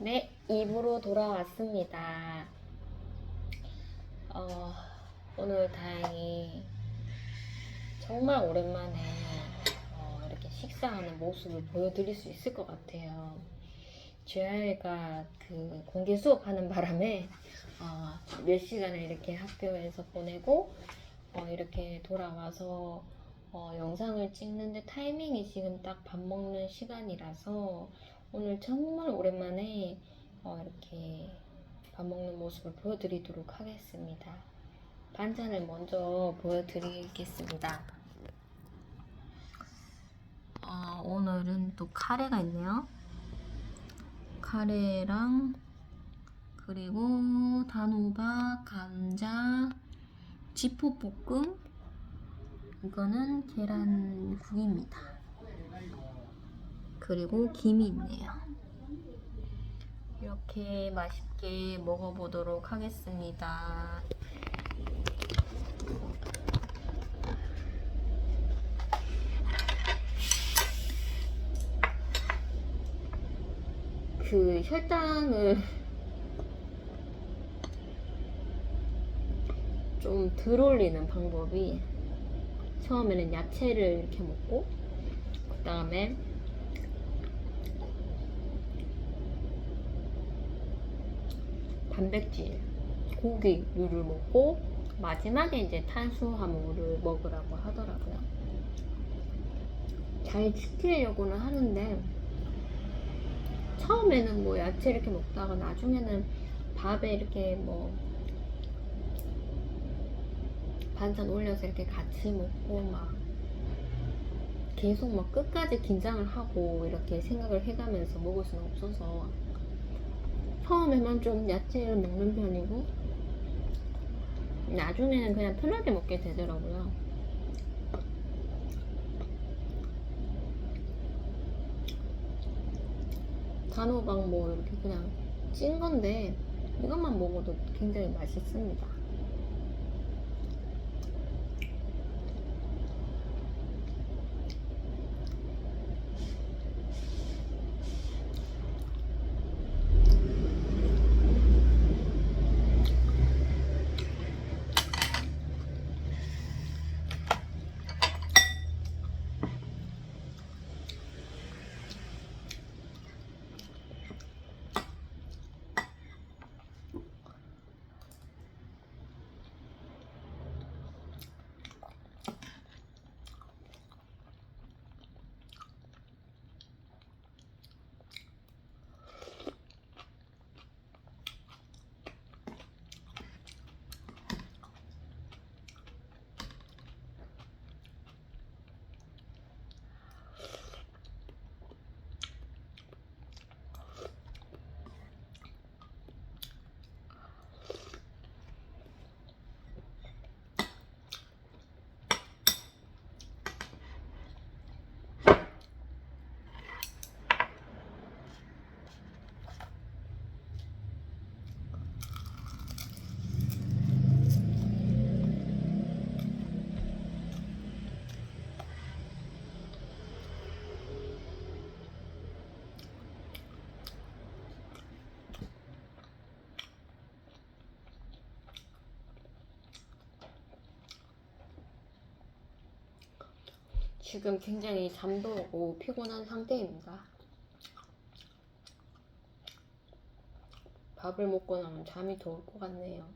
네, 입으로 돌아왔습니다. 오늘 다행히 정말 오랜만에 이렇게 식사하는 모습을 보여드릴 수 있을 것 같아요. 제 아이가 그 공개 수업하는 바람에 몇 시간을 이렇게 학교에서 보내고 이렇게 돌아와서 영상을 찍는데 타이밍이 지금 딱 밥 먹는 시간이라서 오늘 정말 오랜만에 이렇게 밥 먹는 모습을 보여드리도록 하겠습니다. 반찬을 먼저 보여드리겠습니다. 오늘은 또 카레가 있네요. 카레랑 그리고 단호박, 감자, 지포볶음, 이거는 계란국입니다. 그리고 김이 있네요. 이렇게 맛있게 먹어보도록 하겠습니다. 그 혈당을 좀 덜 올리는 방법이, 처음에는 야채를 이렇게 먹고 그 다음에 단백질, 고기류를 먹고 마지막에 이제 탄수화물을 먹으라고 하더라고요. 잘 지키려고는 하는데 처음에는 뭐 야채 이렇게 먹다가 나중에는 밥에 이렇게 뭐 반찬 올려서 이렇게 같이 먹고 막 계속 막 끝까지 긴장을 하고 이렇게 생각을 해가면서 먹을 수는 없어서 처음에만 좀 야채를 먹는 편이고 나중에는 그냥 편하게 먹게 되더라고요. 단호박 뭐 이렇게 그냥 찐 건데 이것만 먹어도 굉장히 맛있습니다. 지금 굉장히 잠도 오고 피곤한 상태입니다. 밥을 먹고 나면 잠이 더 올 것 같네요.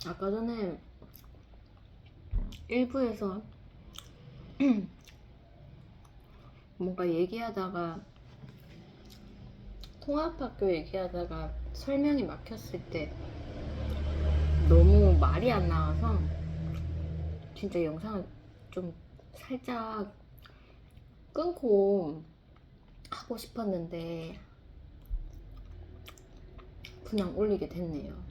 아까 전에 일부에서 뭔가 얘기하다가 통합학교 얘기하다가 설명이 막혔을 때 너무 말이 안 나와서 진짜 영상을 좀 살짝 끊고 하고 싶었는데 그냥 올리게 됐네요.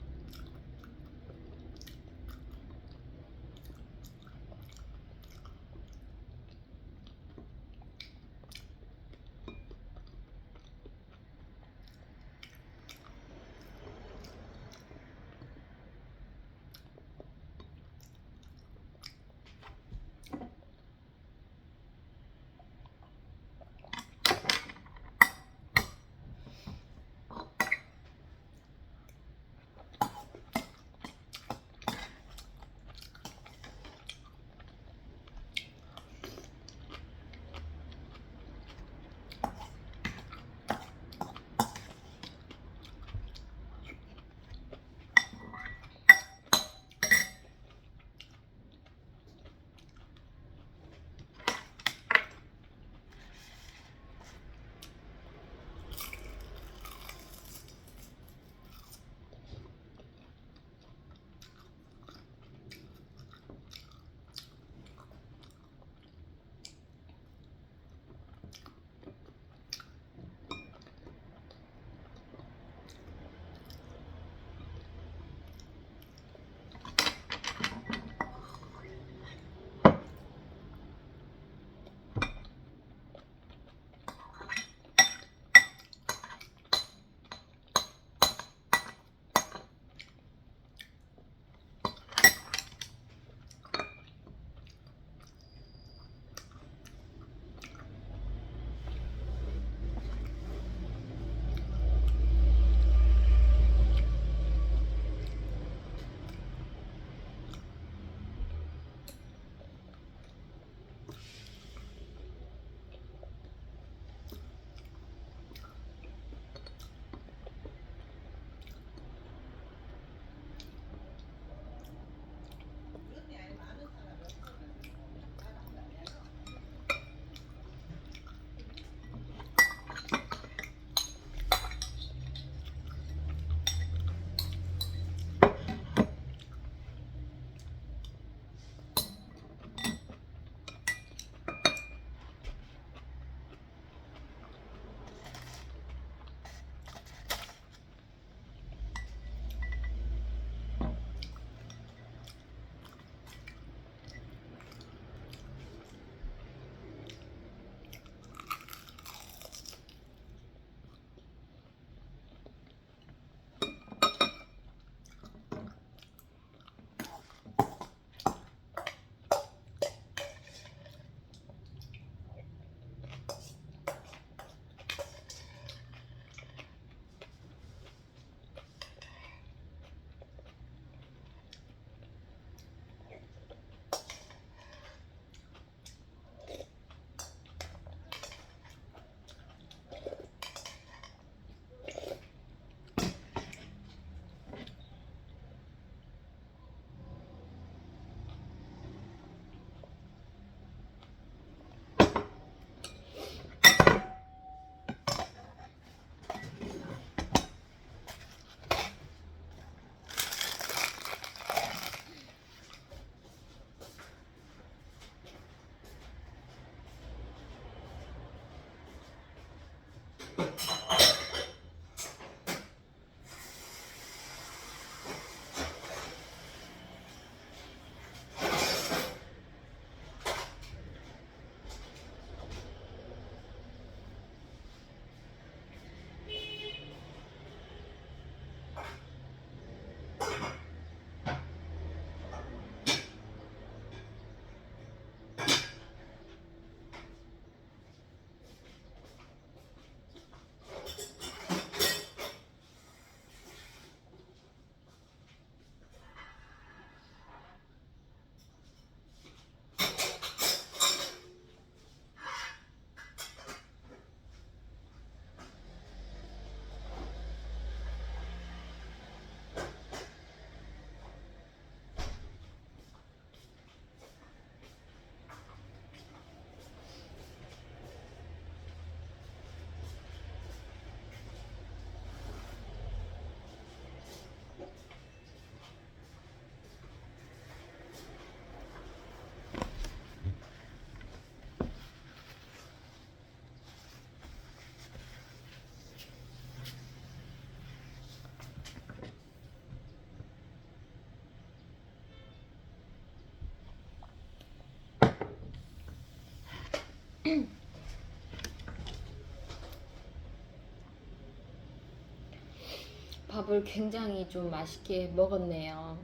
밥을 굉장히 좀 맛있게 먹었네요.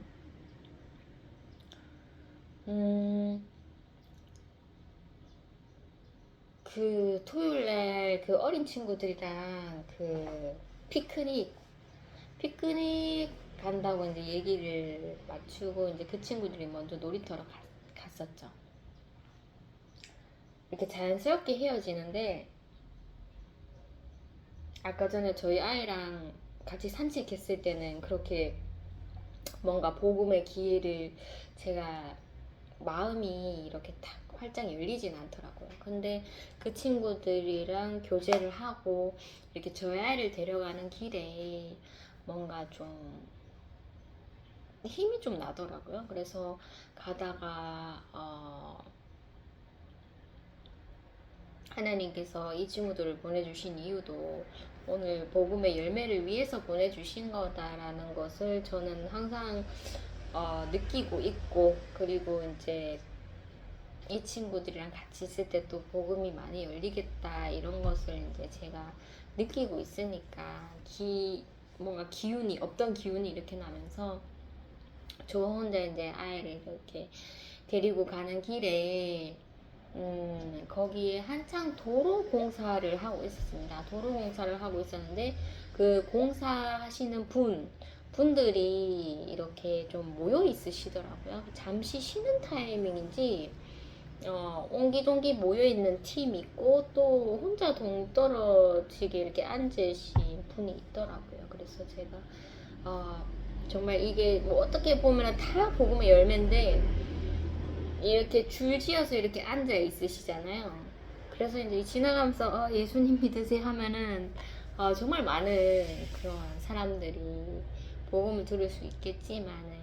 그 토요일날 그 어린 친구들이랑 그 피크닉 간다고 이제 얘기를 맞추고 이제 그 친구들이 먼저 놀이터로 갔었죠. 이렇게 자연스럽게 헤어지는데 아까 전에 저희 아이랑 같이 산책했을 때는 그렇게 뭔가 복음의 기회를 제가 마음이 이렇게 탁 활짝 열리진 않더라고요. 근데 그 친구들이랑 교제를 하고 이렇게 저희 아이를 데려가는 길에 뭔가 좀 힘이 좀 나더라고요. 그래서 가다가 하나님께서 이 친구들을 보내주신 이유도 오늘 복음의 열매를 위해서 보내주신 거다라는 것을 저는 항상 느끼고 있고, 그리고 이제 이 친구들이랑 같이 있을 때 또 복음이 많이 열리겠다 이런 것을 이제 제가 느끼고 있으니까 뭔가 기운이 없던 기운이 이렇게 나면서 저 혼자 이제 아이를 이렇게 데리고 가는 길에 거기에 한창 도로 공사를 하고 있었습니다. 도로 공사를 하고 있었는데 그 공사하시는 분들이 이렇게 좀 모여 있으시더라고요. 잠시 쉬는 타이밍인지 옹기종기 모여있는 팀이 있고 또 혼자 동떨어지게 이렇게 앉으신 분이 있더라고요. 그래서 제가 정말 이게 뭐 어떻게 보면 다 복음의 열매인데 이렇게 줄지어서 이렇게 앉아 있으시잖아요. 그래서 이제 지나가면서 예수님 믿으세요 하면은 정말 많은 그런 사람들이 복음을 들을 수 있겠지만은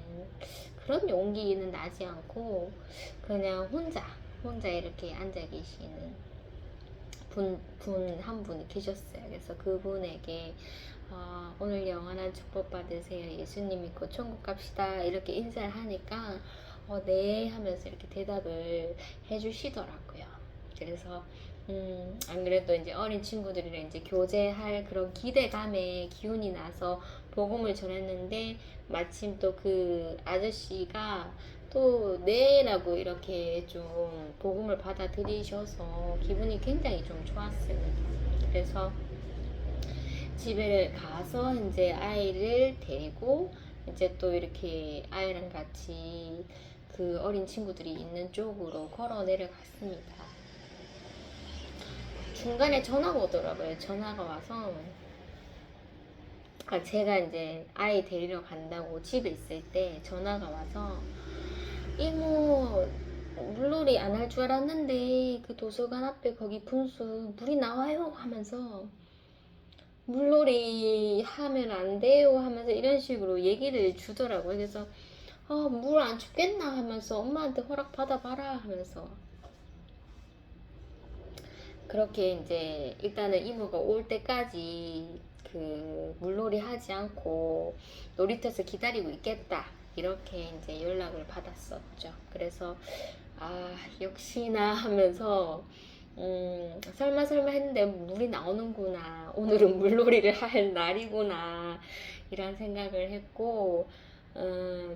그런 용기는 나지 않고 그냥 혼자 이렇게 앉아 계시는 분 한 분이 계셨어요. 그래서 그분에게 오늘 영원한 축복 받으세요. 예수님 믿고 천국 갑시다. 이렇게 인사를 하니까 네 하면서 이렇게 대답을 해주시더라고요. 그래서 안 그래도 이제 어린 친구들이랑 이제 교제할 그런 기대감에 기운이 나서 복음을 전했는데 마침 또 그 아저씨가 또 네라고 이렇게 좀 복음을 받아들이셔서 기분이 굉장히 좀 좋았습니다. 그래서 집에 가서 이제 아이를 데리고 이제 또 이렇게 아이랑 같이 그 어린 친구들이 있는 쪽으로 걸어 내려갔습니다. 중간에 전화가 오더라고요. 전화가 와서 제가 이제 아이 데리러 간다고 집에 있을 때 전화가 와서 이모 물놀이 안 할 줄 알았는데 그 도서관 앞에 거기 분수 물이 나와요 하면서 물놀이 하면 안 돼요 하면서 이런 식으로 얘기를 주더라고요. 그래서 물 안 춥겠나 하면서 엄마한테 허락 받아봐라 하면서 그렇게 이제 일단은 이모가 올 때까지 그 물놀이 하지 않고 놀이터에서 기다리고 있겠다 이렇게 이제 연락을 받았었죠. 그래서 역시나 하면서 설마 했는데 물이 나오는구나, 오늘은 물놀이를 할 날이구나 이런 생각을 했고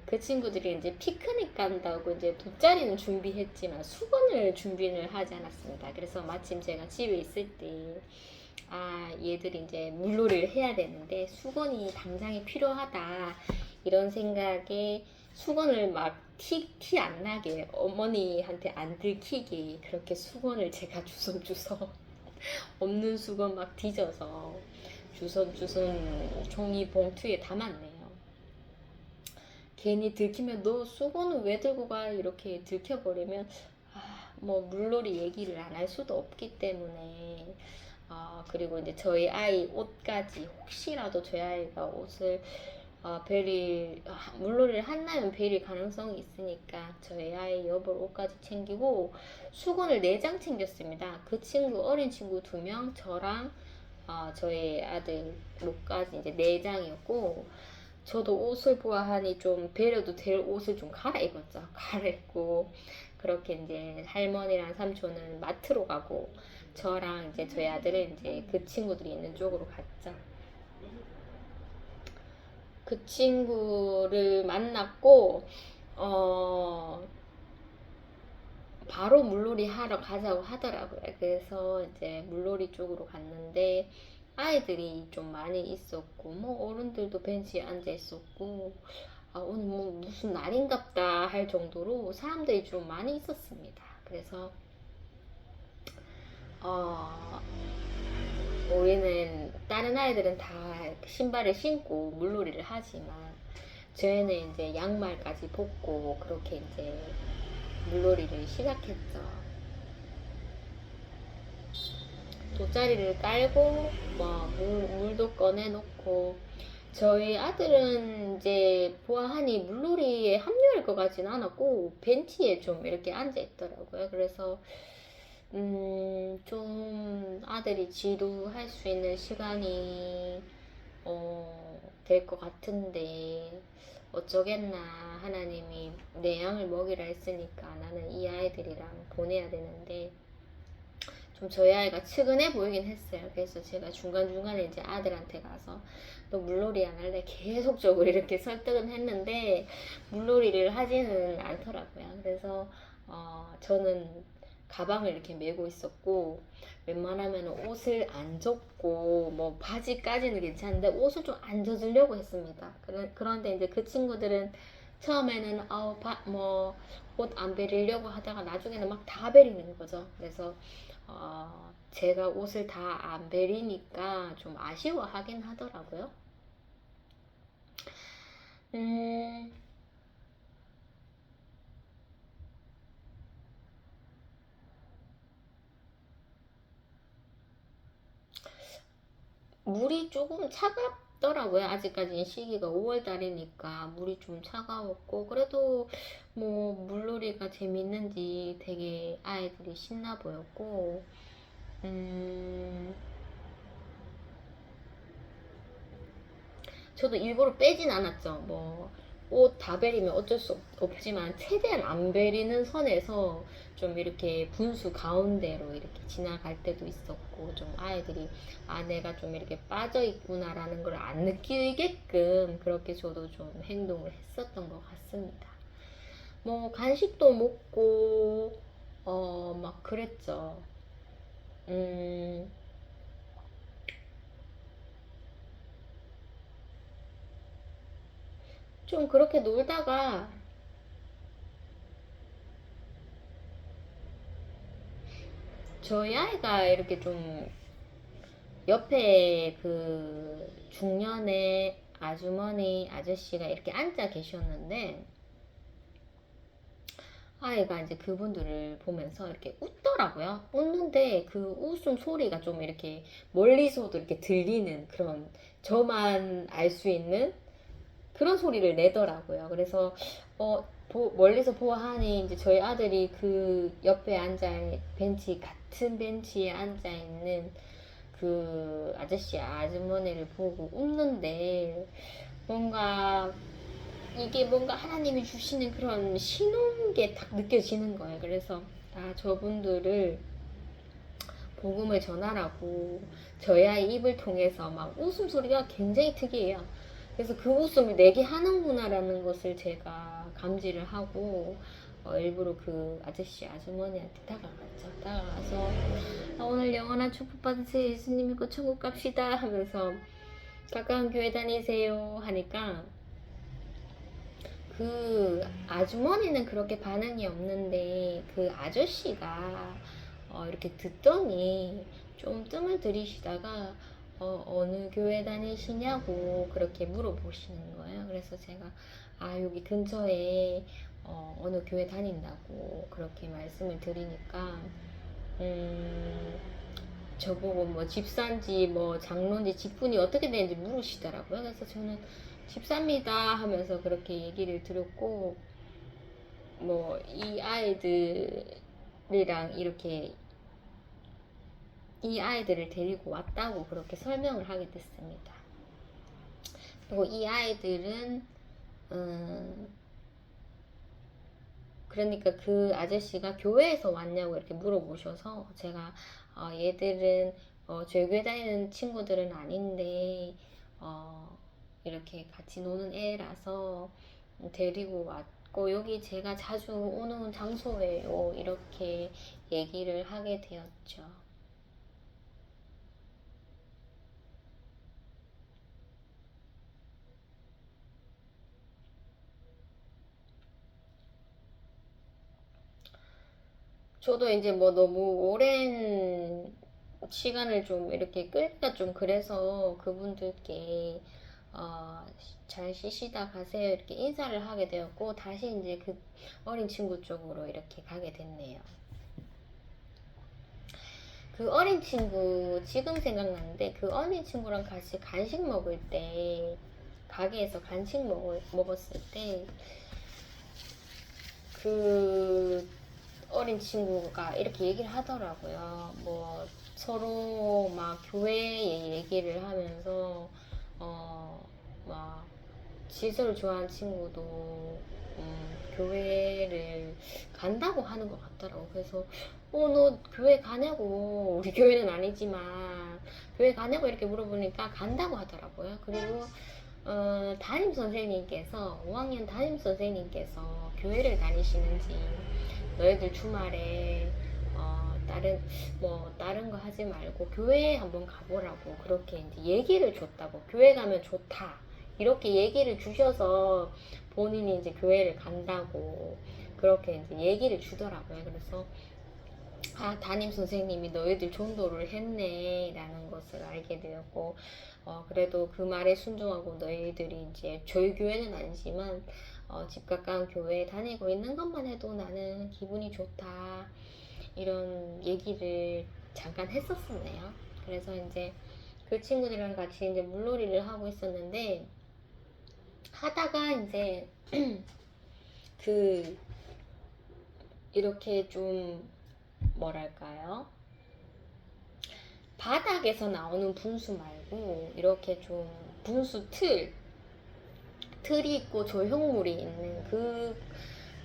그 친구들이 이제 피크닉 간다고 이제 돗자리는 준비했지만 수건을 준비를 하지 않았습니다. 그래서 마침 제가 집에 있을 때 얘들이 이제 물놀이를 해야 되는데 수건이 당장에 필요하다 이런 생각에 수건을 막 티 안 나게 어머니한테 안 들키게 그렇게 수건을 제가 주섬주섬 없는 수건 막 뒤져서 주섬주섬 종이 봉투에 담았네요. 괜히 들키면 너 수건은 왜 들고 가 이렇게 들켜버리면 뭐 물놀이 얘기를 안 할 수도 없기 때문에 그리고 이제 저희 아이 옷까지 혹시라도 저희 아이가 옷을 물놀이를 한다면 베릴 가능성이 있으니까 저희 아이 여벌 옷까지 챙기고 수건을 4장 챙겼습니다. 그 친구 어린 친구 2명 저랑 저희 아들 옷까지 이제 4장이었고 저도 옷을 보아하니 좀 배려도 될 옷을 좀 갈아입었죠. 갈아입고 그렇게 이제 할머니랑 삼촌은 마트로 가고 저랑 이제 저희 아들은 이제 그 친구들이 있는 쪽으로 갔죠. 그 친구를 만났고 바로 물놀이 하러 가자고 하더라고요. 그래서 이제 물놀이 쪽으로 갔는데 아이들이 좀 많이 있었고 뭐 어른들도 벤치에 앉아 있었고 오늘 뭐 무슨 날인갑다 할 정도로 사람들이 좀 많이 있었습니다. 그래서 우리는 다른 아이들은 다 신발을 신고 물놀이를 하지만 저희는 이제 양말까지 벗고 그렇게 이제 물놀이를 시작했죠. 돗자리를 깔고 물도 꺼내놓고 저희 아들은 이제 보아하니 물놀이에 합류할 것 같지는 않았고 벤치에 좀 이렇게 앉아 있더라고요. 그래서 좀 아들이 지루할 수 있는 시간이 될 것 같은데 어쩌겠나, 하나님이 내 양을 먹이라 했으니까 나는 이 아이들이랑 보내야 되는데 좀 저희 아이가 측은해 보이긴 했어요. 그래서 제가 중간중간에 이제 아들한테 가서 너 물놀이 안 할래? 계속적으로 이렇게 설득은 했는데 물놀이를 하지는 않더라고요. 그래서 저는 가방을 이렇게 메고 있었고 웬만하면 옷을 안 젖고 뭐 바지까지는 괜찮은데 옷을 좀 안 젖으려고 했습니다. 그런데 이제 그 친구들은 처음에는 뭐 옷 안 베리려고 하다가 나중에는 막 다 베리는 거죠. 그래서 제가 옷을 다 안 베리니까 좀 아쉬워하긴 하더라고요. 음, 물이 조금 차갑더라고요. 아직까지 시기가 5월달이니까 물이 좀 차가웠고 그래도 뭐 물놀이가 재밌는지 되게 아이들이 신나 보였고 저도 일부러 빼진 않았죠. 뭐 옷 다 베리면 어쩔 수 없지만 최대한 안 베리는 선에서 좀 이렇게 분수 가운데로 이렇게 지나갈 때도 있었고 좀 아이들이 내가 좀 이렇게 빠져 있구나라는 걸 안 느끼게끔 그렇게 저도 좀 행동을 했었던 것 같습니다. 뭐 간식도 먹고 막 그랬죠. 음, 좀 그렇게 놀다가 저희 아이가 이렇게 좀 옆에 그 중년의 아주머니 아저씨가 이렇게 앉아 계셨는데 아이가 이제 그분들을 보면서 이렇게 웃더라고요. 웃는데 그 웃음 소리가 좀 이렇게 멀리서도 이렇게 들리는 그런, 저만 알 수 있는 그런 소리를 내더라고요. 그래서 멀리서 보아하니 이제 저희 아들이 그 옆에 같은 벤치에 앉아 있는 그 아저씨 아주머니를 보고 웃는데 이게 뭔가 하나님이 주시는 그런 신호인 게 딱 느껴지는 거예요. 그래서 저분들을 복음을 전하라고 저희 아이 입을 통해서 막 웃음소리가 굉장히 특이해요. 그래서 그 웃음을 내게 하는구나라는 것을 제가 감지를 하고 일부러 그 아주머니한테 다가갔죠. 다가가서 오늘 영원한 축복 받으세요. 예수님 믿고 천국 갑시다 하면서 가까운 교회 다니세요 하니까 그 아주머니는 그렇게 반응이 없는데 그 아저씨가 이렇게 듣더니 좀 뜸을 들이시다가 어느 교회 다니시냐고 그렇게 물어보시는 거예요. 그래서 제가 여기 근처에 어느 교회 다닌다고 그렇게 말씀을 드리니까 저보고 뭐 집사인지 뭐 장로인지 직분이 어떻게 되는지 물으시더라고요. 그래서 저는 집사입니다 하면서 그렇게 얘기를 드렸고 뭐 이 아이들이랑 이렇게 이 아이들을 데리고 왔다고 그렇게 설명을 하게 됐습니다. 그리고 이 아이들은 그러니까 그 아저씨가 교회에서 왔냐고 이렇게 물어보셔서 제가 얘들은 저희 교회 다니는 친구들은 아닌데 이렇게 같이 노는 애라서 데리고 왔고, 여기 제가 자주 오는 장소예요. 이렇게 얘기를 하게 되었죠. 저도 이제 뭐 너무 오랜 시간을 좀 이렇게 끌기가 좀 그래서 그분들께 잘 쉬시다 가세요 이렇게 인사를 하게 되었고, 다시 이제 그 어린 친구 쪽으로 이렇게 가게 됐네요. 그 어린 친구 지금 생각나는데, 그 어린 친구랑 같이 간식 먹을 때, 가게에서 간식 먹었을 때 그 어린 친구가 이렇게 얘기를 하더라고요. 뭐 서로 막 교회 얘기를 하면서 막 지수를 좋아하는 친구도 교회를 간다고 하는 것 같더라고. 그래서 너 교회 가냐고, 우리 교회는 아니지만 교회 가냐고 이렇게 물어보니까 간다고 하더라고요. 그리고 담임 선생님께서, 5학년 담임 선생님께서 교회를 다니시는지, 너희들 주말에 다른 거 하지 말고 교회에 한번 가보라고 그렇게 이제 얘기를 줬다고. 교회 가면 좋다 이렇게 얘기를 주셔서 본인이 이제 교회를 간다고 그렇게 이제 얘기를 주더라고요. 그래서 담임 선생님이 너희들 전도를 했네 라는 것을 알게 되었고, 그래도 그 말에 순종하고 너희들이 이제 저희 교회는 아니지만 집 가까운 교회에 다니고 있는 것만 해도 나는 기분이 좋다, 이런 얘기를 잠깐 했었었네요. 그래서 이제 그 친구들이랑 같이 이제 물놀이를 하고 있었는데, 하다가 이제 그 이렇게 좀 뭐랄까요, 바닥에서 나오는 분수 말고 이렇게 좀 분수 틀이 있고 조형물이 있는 그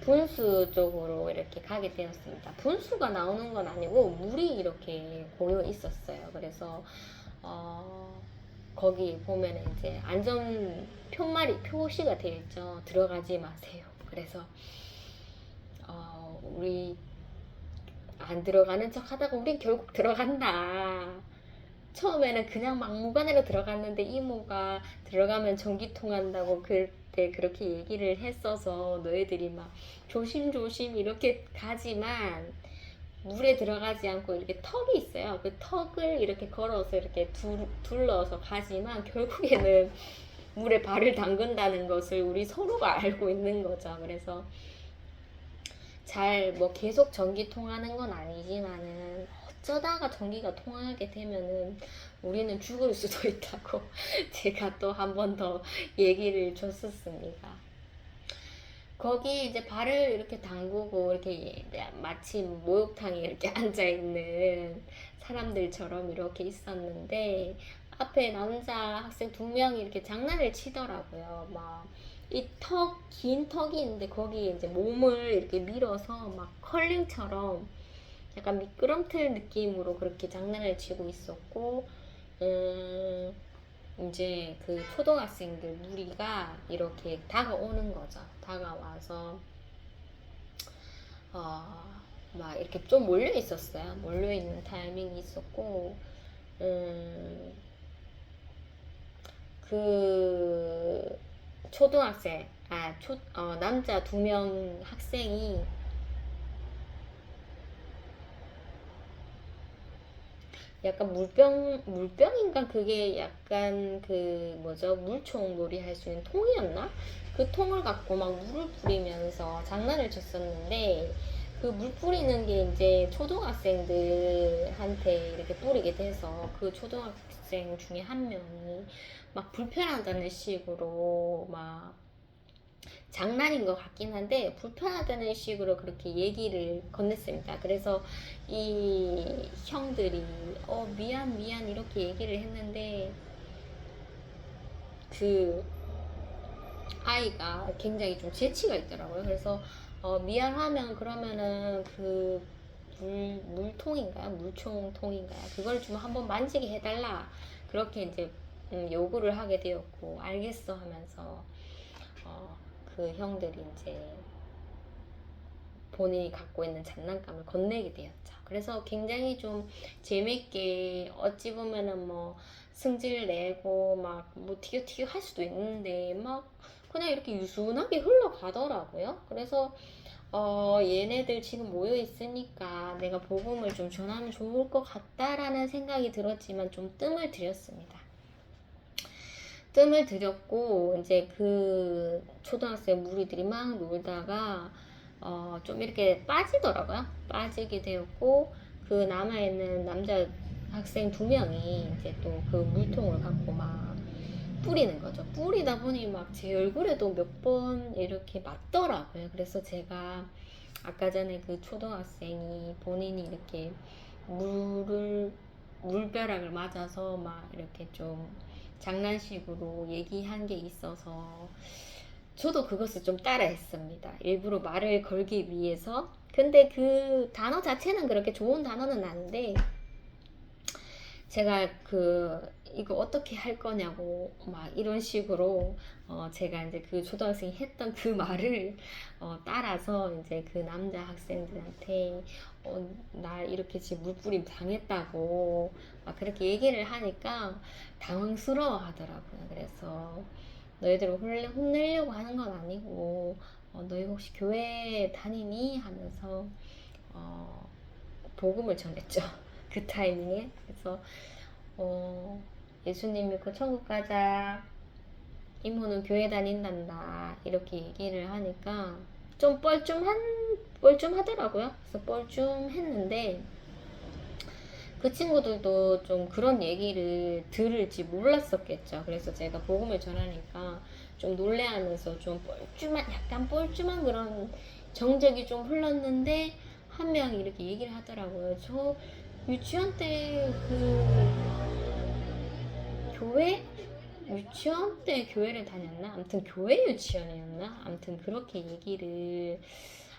분수 쪽으로 이렇게 가게 되었습니다. 분수가 나오는 건 아니고 물이 이렇게 고여 있었어요. 그래서 거기 보면 이제 안전 표시가 되어 있죠. 들어가지 마세요. 그래서 우리 안 들어가는 척 하다가 우린 결국 들어간다. 처음에는 그냥 막무가내로 들어갔는데 이모가 들어가면 전기 통한다고 그때 그렇게 얘기를 했어서 너희들이 막 조심조심 이렇게 가지만, 물에 들어가지 않고 이렇게 턱이 있어요. 그 턱을 이렇게 걸어서 이렇게 둘러서 가지만 결국에는 물에 발을 담근다는 것을 우리 서로가 알고 있는 거죠. 그래서 잘 뭐 계속 전기 통하는 건 아니지만은 어쩌다가 전기가 통하게 되면은 우리는 죽을 수도 있다고 제가 또 한 번 더 얘기를 줬었습니다. 거기 이제 발을 이렇게 담그고 이렇게 마치 목욕탕에 이렇게 앉아있는 사람들처럼 이렇게 있었는데, 앞에 남자 학생 2명이 이렇게 장난을 치더라고요. 막 긴 턱이 있는데 거기에 이제 몸을 이렇게 밀어서 막 컬링처럼 약간 미끄럼틀 느낌으로 그렇게 장난을 치고 있었고, 이제 그 초등학생들 무리가 이렇게 다가오는 거죠. 다가와서 막 이렇게 좀 몰려 있었어요. 몰려 있는 타이밍이 있었고, 그 초등학생, 남자 2명 학생이 약간 물병인가, 그게 약간 그 뭐죠, 물총 놀이 할 수 있는 통이었나? 그 통을 갖고 막 물을 뿌리면서 장난을 쳤었는데, 그 물 뿌리는 게 이제 초등학생들한테 이렇게 뿌리게 돼서 그 초등학생 중에 한 명이 막 불편하다는 식으로 막, 장난인 것 같긴 한데 불편하다는 식으로 그렇게 얘기를 건넸습니다. 그래서 이 형들이 미안 이렇게 얘기를 했는데, 그 아이가 굉장히 좀 재치가 있더라고요. 그래서 미안하면 그러면은 그 물통인가요? 물총통인가요? 그걸 좀 한번 만지게 해달라. 그렇게 이제 요구를 하게 되었고, 알겠어 하면서 그 형들이 이제 본인이 갖고 있는 장난감을 건네게 되었죠. 그래서 굉장히 좀 재밌게, 어찌 보면은 뭐 승질 내고 막 뭐 티격티격 할 수도 있는데 막 그냥 이렇게 유순하게 흘러가더라고요. 그래서 얘네들 지금 모여 있으니까 내가 복음을 좀 전하면 좋을 것 같다라는 생각이 들었지만 좀 뜸을 들였습니다. 뜸을 들였고, 이제 그 초등학생 무리들이 막 놀다가 좀 이렇게 빠지더라고요. 빠지게 되었고, 그 남아있는 남자 학생 2명이 이제 또 그 물통을 갖고 막 뿌리는 거죠. 뿌리다 보니 막 제 얼굴에도 몇 번 이렇게 맞더라고요. 그래서 제가 아까 전에 그 초등학생이 본인이 이렇게 물벼락을 맞아서 막 이렇게 좀 장난식으로 얘기한 게 있어서 저도 그것을 좀 따라했습니다. 일부러 말을 걸기 위해서. 근데 그 단어 자체는 그렇게 좋은 단어는 아닌데, 제가 이거 어떻게 할 거냐고 막 이런 식으로 제가 이제 그 초등학생이 했던 그 말을 따라서 이제 그 남자 학생들한테 나 이렇게 지금 물뿌림 당했다고 막 그렇게 얘기를 하니까 당황스러워 하더라고요. 그래서 너희들을 혼내려고 하는 건 아니고 너희 혹시 교회 다니니? 하면서 복음을 전했죠. 그 타이밍에. 그래서 예수님 믿고 천국 가자, 이모는 교회 다닌단다, 이렇게 얘기를 하니까 좀 뻘쭘하더라고요. 그래서 뻘쭘했는데 그 친구들도 좀 그런 얘기를 들을지 몰랐었겠죠. 그래서 제가 복음을 전하니까 좀 놀래하면서 좀 약간 뻘쭘한 그런 정적이 좀 흘렀는데, 한 명이 이렇게 얘기를 하더라고요. 저 유치원 때 유치원 때 교회를 다녔나? 아무튼 교회 유치원이었나? 아무튼 그렇게 얘기를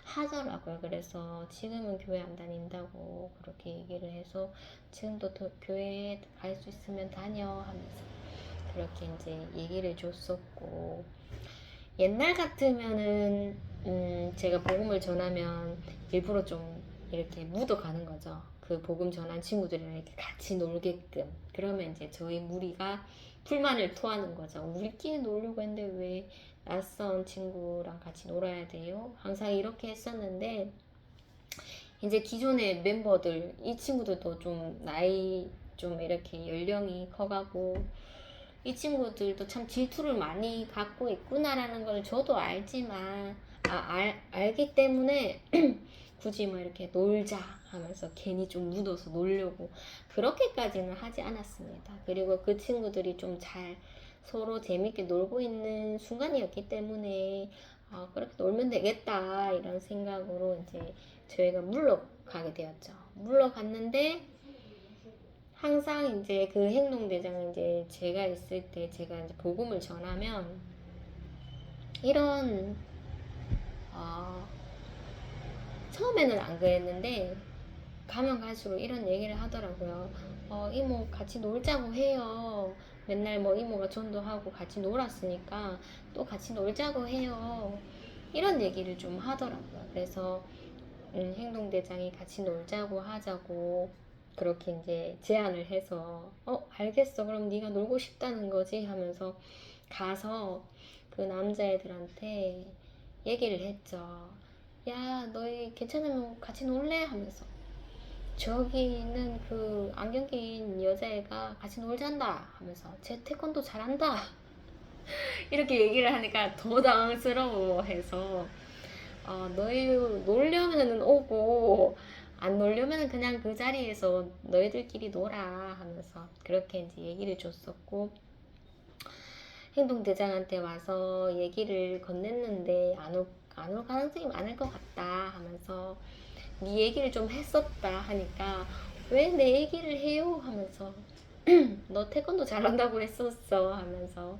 하더라고요. 그래서 지금은 교회 안 다닌다고 그렇게 얘기를 해서 지금도 교회에 갈 수 있으면 다녀 하면서 그렇게 이제 얘기를 줬었고, 옛날 같으면은 제가 복음을 전하면 일부러 좀 이렇게 묻어가는 거죠. 그 복음 전한 친구들이랑 이렇게 같이 놀게끔. 그러면 이제 저희 무리가 불만을 토하는 거죠. 우리끼리 놀려고 했는데 왜 낯선 친구랑 같이 놀아야 돼요? 항상 이렇게 했었는데, 이제 기존의 멤버들, 이 친구들도 좀 나이 좀 이렇게 연령이 커가고, 이 친구들도 참 질투를 많이 갖고 있구나라는 걸 저도 알지만, 알기 때문에 굳이 뭐 이렇게 놀자 하면서 괜히 좀 묻어서 놀려고 그렇게까지는 하지 않았습니다. 그리고 그 친구들이 좀 잘 서로 재밌게 놀고 있는 순간이었기 때문에 그렇게 놀면 되겠다 이런 생각으로 이제 저희가 물러가게 되었죠. 물러갔는데 항상 이제 그 행동대장 이제 제가 있을 때 제가 이제 복음을 전하면 이런 처음에는 안 그랬는데 가면 갈수록 이런 얘기를 하더라고요. 이모 같이 놀자고 해요. 맨날 뭐 이모가 전도하고 같이 놀았으니까 또 같이 놀자고 해요. 이런 얘기를 좀 하더라고요. 그래서 행동대장이 같이 놀자고 하자고 그렇게 이제 제안을 해서 알겠어, 그럼 네가 놀고 싶다는 거지 하면서 가서 그 남자애들한테 얘기를 했죠. 야, 너희 괜찮으면 같이 놀래? 하면서 저기 있는 그 안경 낀 여자애가 같이 놀잔다 하면서 쟤 태권도 잘한다 이렇게 얘기를 하니까 더 당황스러워해서 너희 놀려면은 오고 안 놀려면은 그냥 그 자리에서 너희들끼리 놀아 하면서 그렇게 이제 얘기를 줬었고, 행동대장한테 와서 얘기를 건넸는데 안 올 가능성이 많을 것 같다 하면서 네 얘기를 좀 했었다 하니까 왜 내 얘기를 해요 하면서 너 태권도 잘한다고 했었어 하면서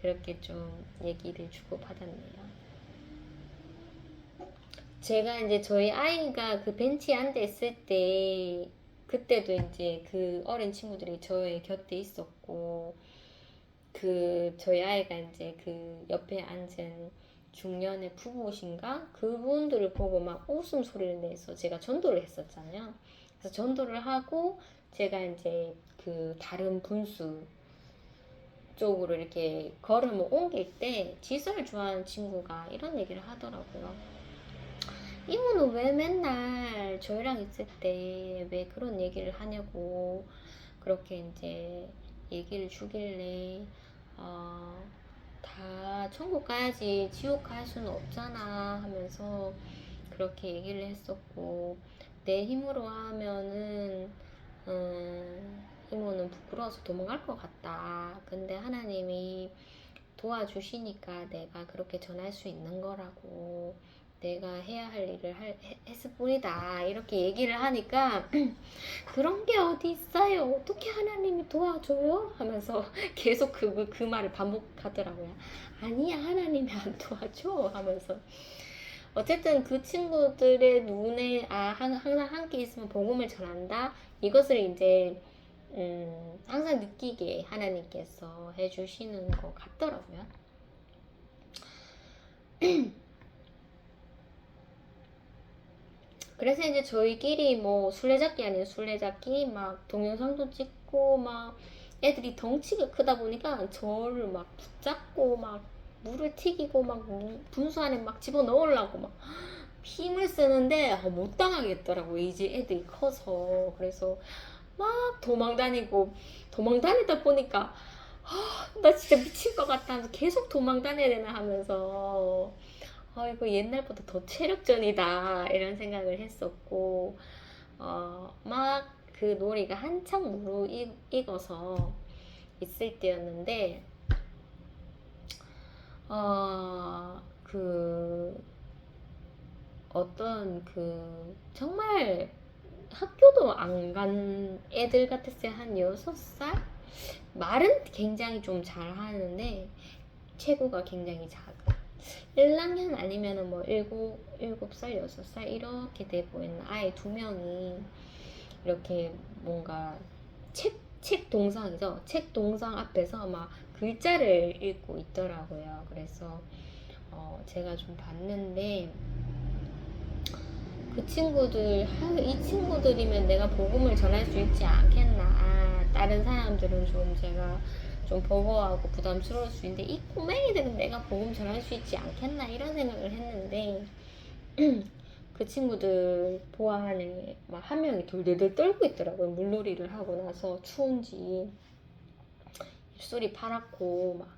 그렇게 좀 얘기를 주고받았네요. 제가 이제 저희 아이가 그 벤치에 앉아 있을 때 그때도 이제 그 어린 친구들이 저의 곁에 있었고, 그 저희 아이가 이제 그 옆에 앉은 중년의 부부신가 그분들을 보고 막 웃음소리를 내서 제가 전도를 했었잖아요. 그래서 전도를 하고 제가 이제 그 다른 분수 쪽으로 이렇게 걸음을 옮길 때 지수를 좋아하는 친구가 이런 얘기를 하더라고요. 이모는 왜 맨날 저희랑 있을 때 왜 그런 얘기를 하냐고 그렇게 이제 얘기를 주길래 다 천국 가야지 지옥 갈 수는 없잖아 하면서 그렇게 얘기를 했었고 내 힘으로 하면은 이모는 부끄러워서 도망갈 것 같다. 근데 하나님이 도와주시니까 내가 그렇게 전할 수 있는 거라고 내가 해야 할 일을 했을 뿐이다 이렇게 얘기를 하니까 그런 게 어디 있어요 어떻게 하나님이 도와줘요 하면서 계속 그 말을 반복하더라고요. 아니야 하나님이 안 도와줘 하면서 어쨌든 그 친구들의 눈에 항상 함께 있으면 복음을 전한다 이것을 이제 항상 느끼게 하나님께서 해주시는 것 같더라고요. 그래서 이제 저희끼리 뭐 술래잡기 아닌 술래잡기 막 동영상도 찍고 막 애들이 덩치가 크다 보니까 저를 막 붙잡고 막 물을 튀기고 막 분수 안에 막 집어넣으려고 막 힘을 쓰는데 못 당하겠더라고 이제 애들이 커서. 그래서 막 도망다니다 보니까 나 진짜 미칠 것 같다 하면서 계속 도망 다녀야 되나 하면서 이거 옛날보다 더 체력전이다 이런 생각을 했었고 막 그 놀이가 한창 무르익어서 있을 때였는데 그 어떤 그 정말 학교도 안 간 애들 같았어요. 한 6살? 말은 굉장히 좀 잘하는데 체구가 굉장히 작은 1학년 아니면은 뭐 7살, 6살 이렇게 돼 보이는 아이 2명이 이렇게 뭔가 책 동상이죠. 책 동상 앞에서 막 글자를 읽고 있더라고요. 그래서 제가 좀 봤는데 그 친구들 이 친구들이면 내가 복음을 전할 수 있지 않겠나. 다른 사람들은 좀 제가 좀 버거워하고 부담스러울 수 있는데 이 꼬맹이들은 내가 복음 전할 수 있지 않겠나 이런 생각을 했는데 그 친구들 보아하니 막 한 명이 돌돌돌 떨고 있더라고요. 물놀이를 하고 나서 추운지 입술이 파랗고 막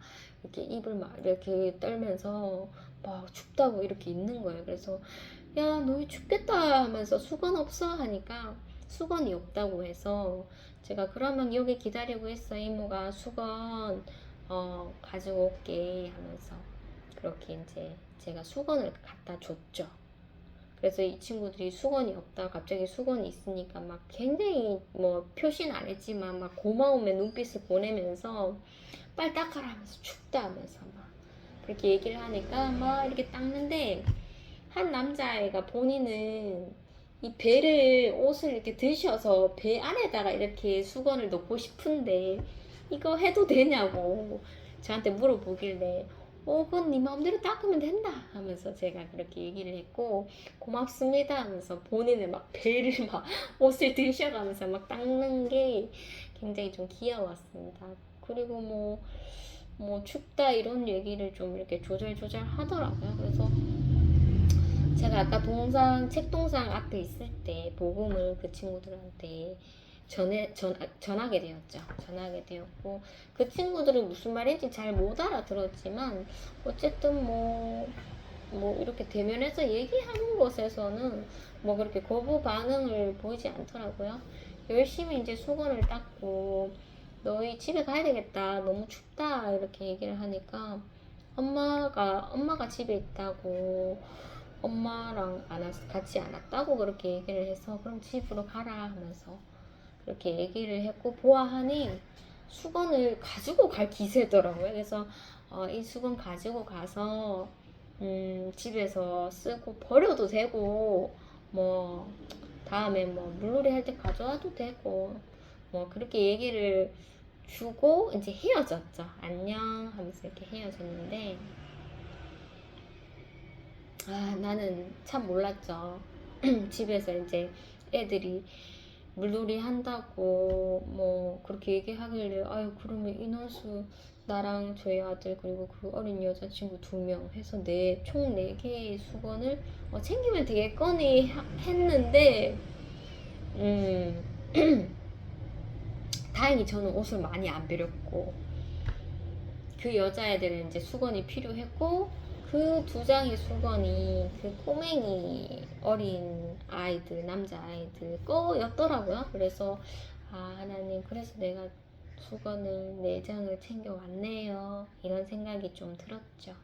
이렇게 입을 막 이렇게 떨면서 막 춥다고 이렇게 있는 거예요. 그래서 야 너희 춥겠다 하면서 수건 없어 하니까 수건이 없다고 해서 제가 그러면 여기 기다리고 있어 이모가 수건 가지고 올게 하면서 그렇게 이제 제가 수건을 갖다 줬죠. 그래서 이 친구들이 수건이 없다 갑자기 수건이 있으니까 막 굉장히 뭐 표시는 안 했지만 막 고마움의 눈빛을 보내면서 빨리 닦아라 하면서 춥다 하면서 막 그렇게 얘기를 하니까 막 이렇게 닦는데 한 남자애가 본인은 이 배를 옷을 이렇게 드셔서 배 안에다가 이렇게 수건을 넣고 싶은데 이거 해도 되냐고 저한테 물어보길래 그건 네 마음대로 닦으면 된다 하면서 제가 그렇게 얘기를 했고 고맙습니다 하면서 본인은 막 배를 막 옷을 드셔가면서 막 닦는 게 굉장히 좀 귀여웠습니다. 그리고 뭐 춥다 이런 얘기를 좀 이렇게 조절조절 하더라고요. 그래서 제가 아까 책 동상 앞에 있을 때 복음을 그 친구들한테 전하게 되었죠. 전하게 되었고 그 친구들은 무슨 말인지 잘 못 알아들었지만 어쨌든 뭐 이렇게 대면해서 얘기하는 것에서는 뭐 그렇게 거부 반응을 보이지 않더라고요. 열심히 이제 수건을 닦고 너희 집에 가야 되겠다 너무 춥다 이렇게 얘기를 하니까 엄마가 집에 있다고 엄마랑 같이 안 왔다고 그렇게 얘기를 해서 그럼 집으로 가라 하면서 그렇게 얘기를 했고 보아하니 수건을 가지고 갈 기세더라고요. 그래서 이 수건 가지고 가서 집에서 쓰고 버려도 되고 뭐 다음에 뭐 물놀이 할 때 가져와도 되고 뭐 그렇게 얘기를 주고 이제 헤어졌죠. 안녕 하면서 이렇게 헤어졌는데, 나는 참 몰랐죠. 집에서 이제 애들이 물놀이 한다고 뭐 그렇게 얘기하길래, 아유 그러면 인원수 나랑 저희 아들 그리고 그 어린 여자친구 2명 해서 총 4개의 수건을 챙기면 되겠거니 했는데, 음 다행히 저는 옷을 많이 안 버렸고, 그 여자애들은 이제 수건이 필요했고, 그 2장의 수건이 그 꼬맹이 어린 아이들, 남자 아이들 거였더라고요. 그래서 하나님, 그래서 내가 수건을 4장을 챙겨왔네요, 이런 생각이 좀 들었죠.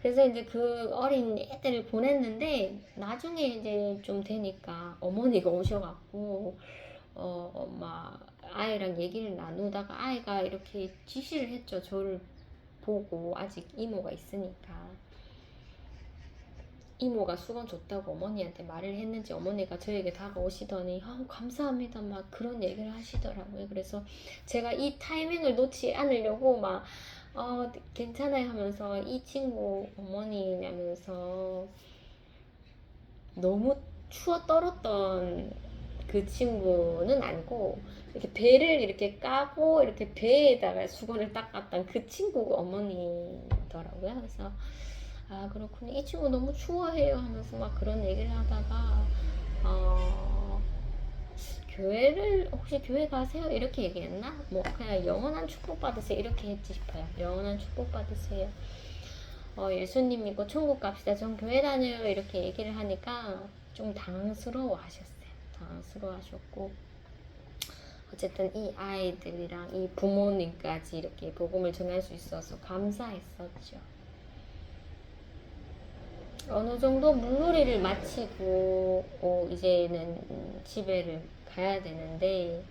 그래서 이제 그 어린 애들을 보냈는데, 나중에 이제 좀 되니까 어머니가 오셔갖고 막 아이랑 얘기를 나누다가 아이가 이렇게 지시를 했죠. 저를 보고, 아직 이모가 있으니까. 이모가 수건 줬다고 어머니한테 말을 했는지 어머니가 저에게 다가오시더니 감사합니다 막 그런 얘기를 하시더라고요. 그래서 제가 이 타이밍을 놓지 않으려고 막 괜찮아요 하면서, 이 친구 어머니냐면서 너무 추워 떨었던 그 친구는 아니고, 이렇게 배를 이렇게 까고 이렇게 배에다가 수건을 닦았던 그 친구가 어머니더라고요. 그래서 그렇군요, 이 친구 너무 추워해요 하면서 막 그런 얘기를 하다가, 교회를 혹시 교회 가세요? 이렇게 얘기했나? 뭐 그냥 영원한 축복 받으세요 이렇게 했지 싶어요. 영원한 축복 받으세요. 예수님 믿고 천국 갑시다. 전 교회 다녀요 이렇게 얘기를 하니까 좀 당황스러워 하셨어요. 당황스러워 하셨고, 어쨌든 이 아이들이랑 이 부모님까지 이렇게 복음을 전할 수 있어서 감사했었죠. 어느 정도 물놀이를 마치고 이제는 집에를 가야 되는데,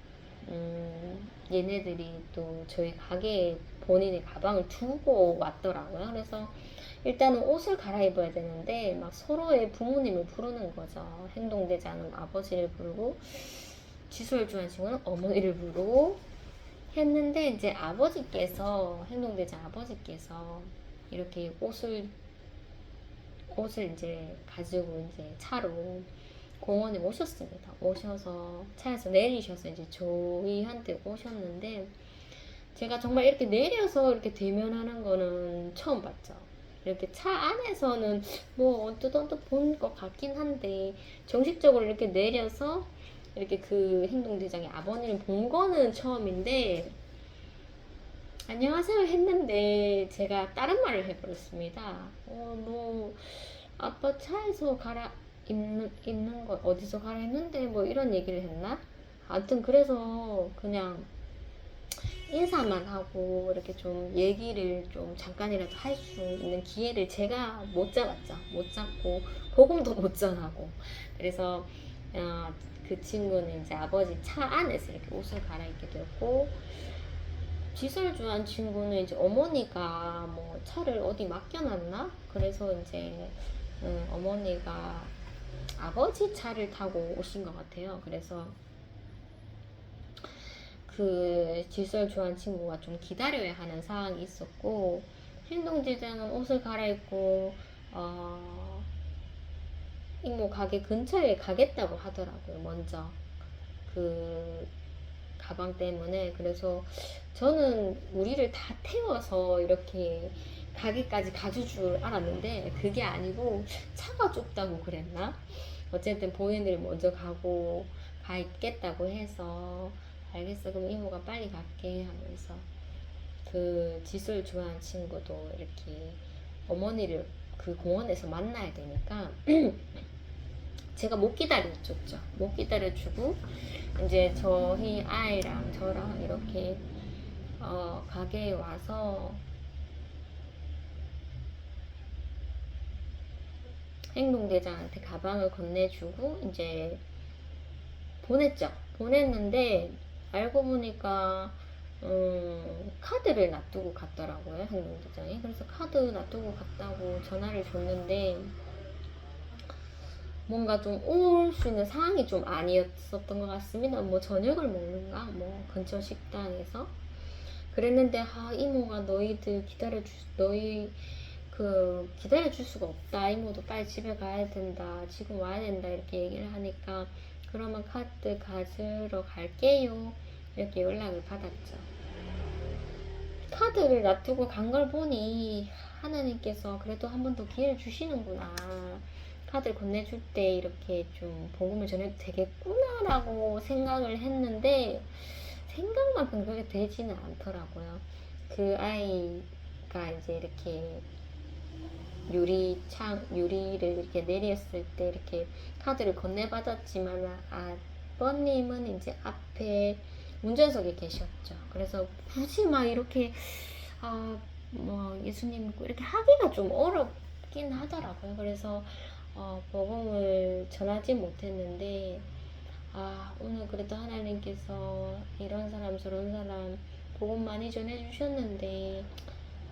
얘네들이 또 저희 가게에 본인의 가방을 두고 왔더라고요. 그래서 일단은 옷을 갈아입어야 되는데 막 서로의 부모님을 부르는 거죠. 행동대장은 아버지를 부르고, 지소를 좋아하는 친구는 어머니를 부르고 했는데, 이제 행동대장 아버지께서 이렇게 옷을 이제 가지고 이제 차로 공원에 오셨습니다. 오셔서 차에서 내리셔서 이제 저희한테 오셨는데, 제가 정말 이렇게 내려서 이렇게 대면하는 거는 처음 봤죠. 이렇게 차 안에서는 뭐 언뜻 본 것 같긴 한데, 정식적으로 이렇게 내려서 이렇게 그 행동대장의 아버님을 본 거는 처음인데, 안녕하세요 했는데 제가 다른 말을 해버렸습니다. 뭐 아빠 차에서 입는 거 어디서 갈아입는데 뭐 이런 얘기를 했나? 아무튼 그래서 그냥 인사만 하고 이렇게 좀 얘기를 좀 잠깐이라도 할 수 있는 기회를 제가 못 잡았죠. 못 잡고 복음도 못 전하고. 그래서 그 친구는 이제 아버지 차 안에서 이렇게 옷을 갈아입게 되었고, 지설 좋아하는 친구는 이제 어머니가 뭐 차를 어디 맡겨놨나? 그래서 이제 어머니가 아버지 차를 타고 오신 것 같아요. 그래서 그 지설 좋아하는 친구가 좀 기다려야 하는 상황이 있었고, 행동지장은 옷을 갈아입고 이모 가게 근처에 가겠다고 하더라고요. 먼저 그 가방 때문에. 그래서 저는 우리를 다 태워서 이렇게 가게까지 가줄 줄 알았는데 그게 아니고 차가 좁다고 그랬나? 어쨌든 본인들이 먼저 가 있겠다고 해서, 알겠어 그럼 이모가 빨리 갈게 하면서, 그 지술 좋아하는 친구도 이렇게 어머니를 그 공원에서 만나야 되니까 제가 못 기다려줬죠. 못 기다려주고 이제 저희 아이랑 저랑 이렇게 가게에 와서 행동대장한테 가방을 건네주고 이제 보냈죠. 보냈는데 알고 보니까 카드를 놔두고 갔더라고요, 행동대장이. 그래서 카드 놔두고 갔다고 전화를 줬는데, 뭔가 좀 올 수 있는 상황이 좀 아니었었던 것 같습니다. 뭐 저녁을 먹는가 뭐 근처 식당에서 그랬는데 이모가 너희 기다려줄 수가 없다. 이모도 빨리 집에 가야 된다. 지금 와야 된다. 이렇게 얘기를 하니까 그러면 카드 가지러 갈게요. 이렇게 연락을 받았죠. 카드를 놔두고 간 걸 보니 하나님께서 그래도 한 번 더 기회를 주시는구나. 카드를 건네줄 때 이렇게 좀 복음을 전해도 되겠구나라고 생각을 했는데 생각만큼 그렇게 되지는 않더라고요. 그 아이가 이제 이렇게 유리를 이렇게 내렸을 때 이렇게 카드를 건네받았지만 아버님은 이제 앞에 운전석에 계셨죠. 그래서 굳이 막 이렇게 뭐 예수님 이렇게 하기가 좀 어렵긴 하더라고요. 그래서 복음을 전하지 못했는데 오늘 그래도 하나님께서 이런 사람 저런 사람 복음 많이 전해주셨는데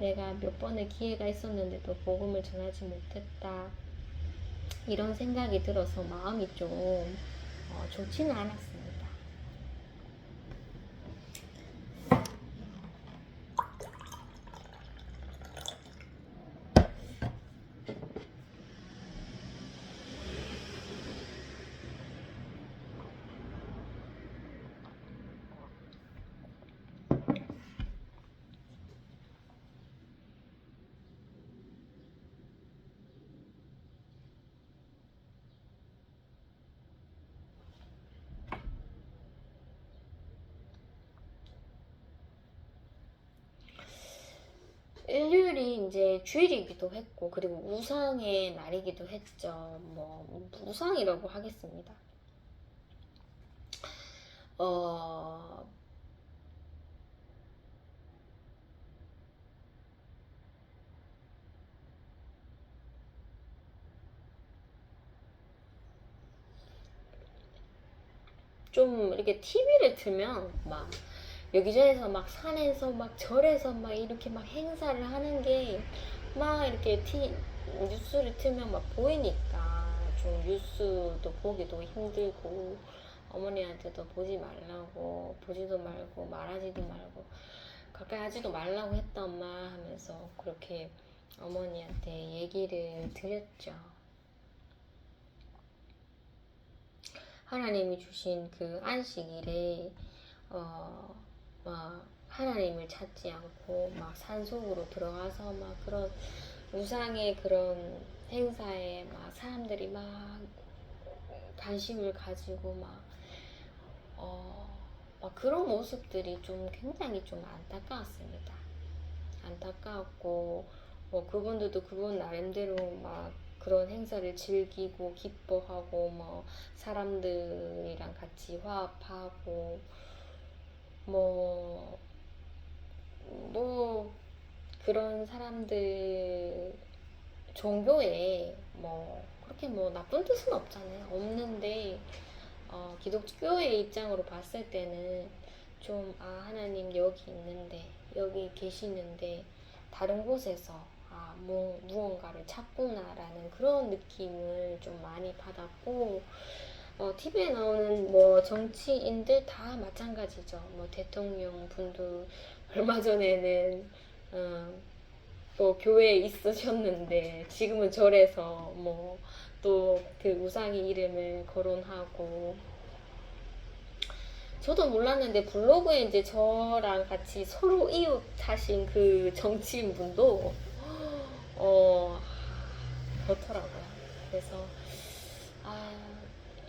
내가 몇 번의 기회가 있었는데도 복음을 전하지 못했다 이런 생각이 들어서 마음이 좀 좋지는 않았습니다. 일요일이 이제 주일이기도 했고 그리고 우상의 날이기도 했죠. 뭐 우상이라고 하겠습니다. 어, 좀 이렇게 TV를 틀면 막 여기저기서 막 산에서 막 절에서 막 이렇게 막 행사를 하는 게 막 이렇게 뉴스를 틀면 막 보이니까 좀 뉴스도 보기도 힘들고 어머니한테도 보지도 말고 말하지도 말고 가까이 하지도 말라고 했다 엄마 하면서 그렇게 어머니한테 얘기를 드렸죠. 하나님이 주신 그 안식일에 막 하나님을 찾지 않고 막 산속으로 들어가서 막 그런 우상의 그런 행사에 막 사람들이 막 관심을 가지고 막 그런 모습들이 좀 굉장히 좀 안타까웠습니다. 안타까웠고 그분들도 그분 나름대로 막 그런 행사를 즐기고 기뻐하고 뭐 사람들이랑 같이 화합하고 뭐 그런 사람들 종교에 뭐 그렇게 뭐 나쁜 뜻은 없잖아요. 없는데 기독교의 입장으로 봤을 때는 좀 하나님 여기 계시는데 다른 곳에서 무언가를 찾구나라는 그런 느낌을 좀 많이 받았고 TV에 나오는 뭐 정치인들 다 마찬가지죠. 뭐 대통령 분도 얼마 전에는 또 교회에 있으셨는데 지금은 절에서 뭐 또 그 우상의 이름을 거론하고 저도 몰랐는데 블로그에 이제 저랑 같이 서로 이웃 하신 그 정치인 분도 그렇더라고요. 그래서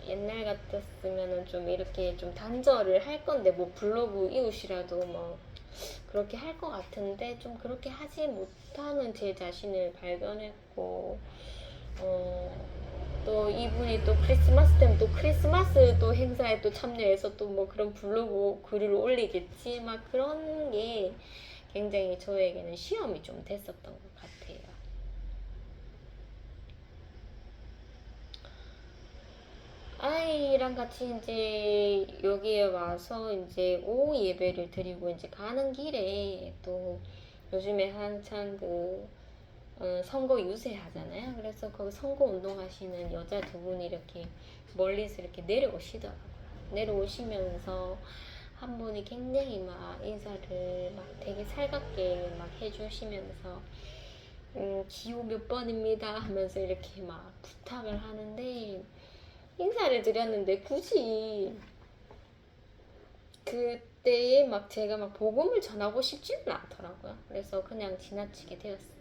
옛날 같았으면은 좀 이렇게 좀 단절을 할 건데 뭐 블로그 이웃이라도 뭐 그렇게 할 것 같은데 좀 그렇게 하지 못하는 제 자신을 발견했고 또 이분이 또 크리스마스 때면 또 크리스마스 또 행사에 또 참여해서 또 뭐 그런 블로그 글을 올리겠지 막 그런 게 굉장히 저에게는 시험이 좀 됐었던 것 같아요. 아이랑 같이 이제 여기에 와서 이제 오후 예배를 드리고 이제 가는 길에 또 요즘에 한창 그 선거 유세 하잖아요. 그래서 그 선거 운동 하시는 여자 두 분이 이렇게 멀리서 이렇게 내려오시더라고요. 내려오시면서 한 분이 굉장히 막 인사를 막 되게 살갑게 막 해주시면서 기호 몇 번입니다 하면서 이렇게 막 부탁을 하는데, 인사를 드렸는데 굳이 그때에 막 제가 막 복음을 전하고 싶지는 않더라고요. 그래서 그냥 지나치게 되었습니다.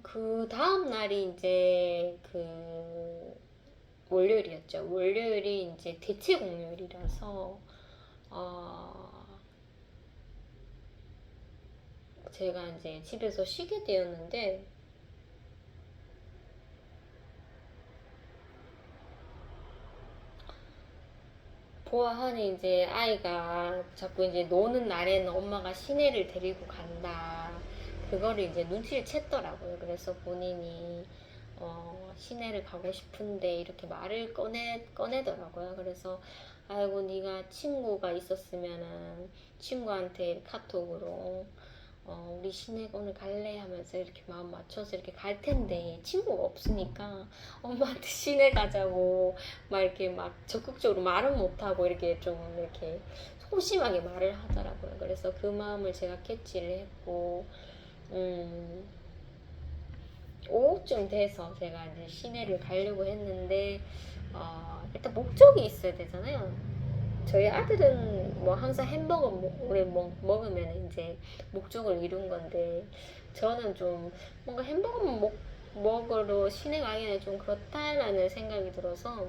그 다음 날이 이제 그 월요일이었죠. 월요일이 이제 대체 공휴일이라서 제가 이제 집에서 쉬게 되었는데, 보아하니 이제 아이가 자꾸 이제 노는 날에는 엄마가 시내를 데리고 간다. 그거를 이제 눈치를 챘더라고요. 그래서 본인이 시내를 가고 싶은데 이렇게 말을 꺼내더라고요. 그래서 아이고, 네가 친구가 있었으면은 친구한테 카톡으로 우리 시내 오늘 갈래 하면서 이렇게 마음 맞춰서 이렇게 갈 텐데, 친구가 없으니까 엄마한테 시내 가자고 막 이렇게 막 적극적으로 말은 못하고 이렇게 좀 이렇게 소심하게 말을 하더라고요. 그래서 그 마음을 제가 캐치를 했고, 오후쯤 돼서 제가 이제 시내를 가려고 했는데, 일단 목적이 있어야 되잖아요. 저희 아들은 뭐 항상 햄버거를 먹으면 이제 목적을 이룬 건데, 저는 좀 뭔가 햄버거만 먹으러 시내 가기에는 좀 그렇다라는 생각이 들어서,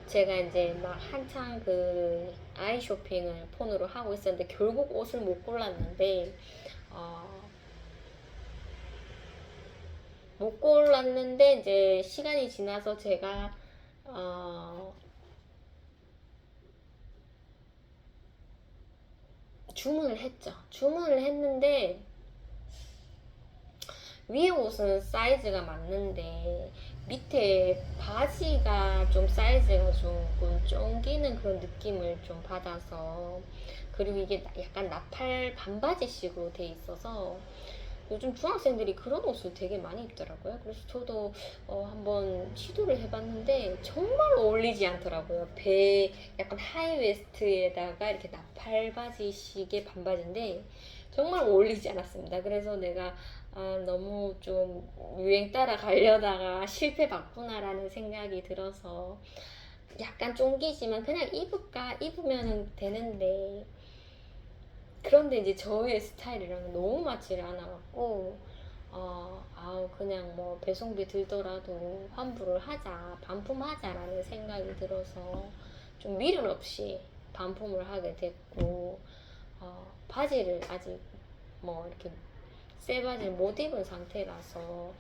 제가 이제 막 한창 그 아이 쇼핑을 폰으로 하고 있었는데 결국 옷을 못 골랐는데, 어, 못 골랐는데 이제 시간이 지나서 제가 주문을 했죠. 주문을 했는데 위에 옷은 사이즈가 맞는데 밑에 바지가 좀 사이즈가 조금 쫑기는 그런 느낌을 좀 받아서, 그리고 이게 약간 나팔 반바지식으로 돼 있어서 요즘 중학생들이 그런 옷을 되게 많이 입더라고요. 그래서 저도 한번 시도를 해봤는데 정말 어울리지 않더라고요. 배 약간 하이웨스트에다가 이렇게 나팔 바지식의 반바지인데 정말 어울리지 않았습니다. 그래서 내가 너무 좀 유행 따라 가려다가 실패봤구나라는 생각이 들어서 약간 쫑기지만 그냥 입으면 되는데, 그런데 이제 저의 스타일이랑은 너무 맞지를 않아갖고, 그냥 뭐 배송비 들더라도 환불을 하자, 반품하자라는 생각이 들어서 좀 미련 없이 반품을 하게 됐고, 바지를 아직 뭐 이렇게 새 바지를 못 입은 상태라서,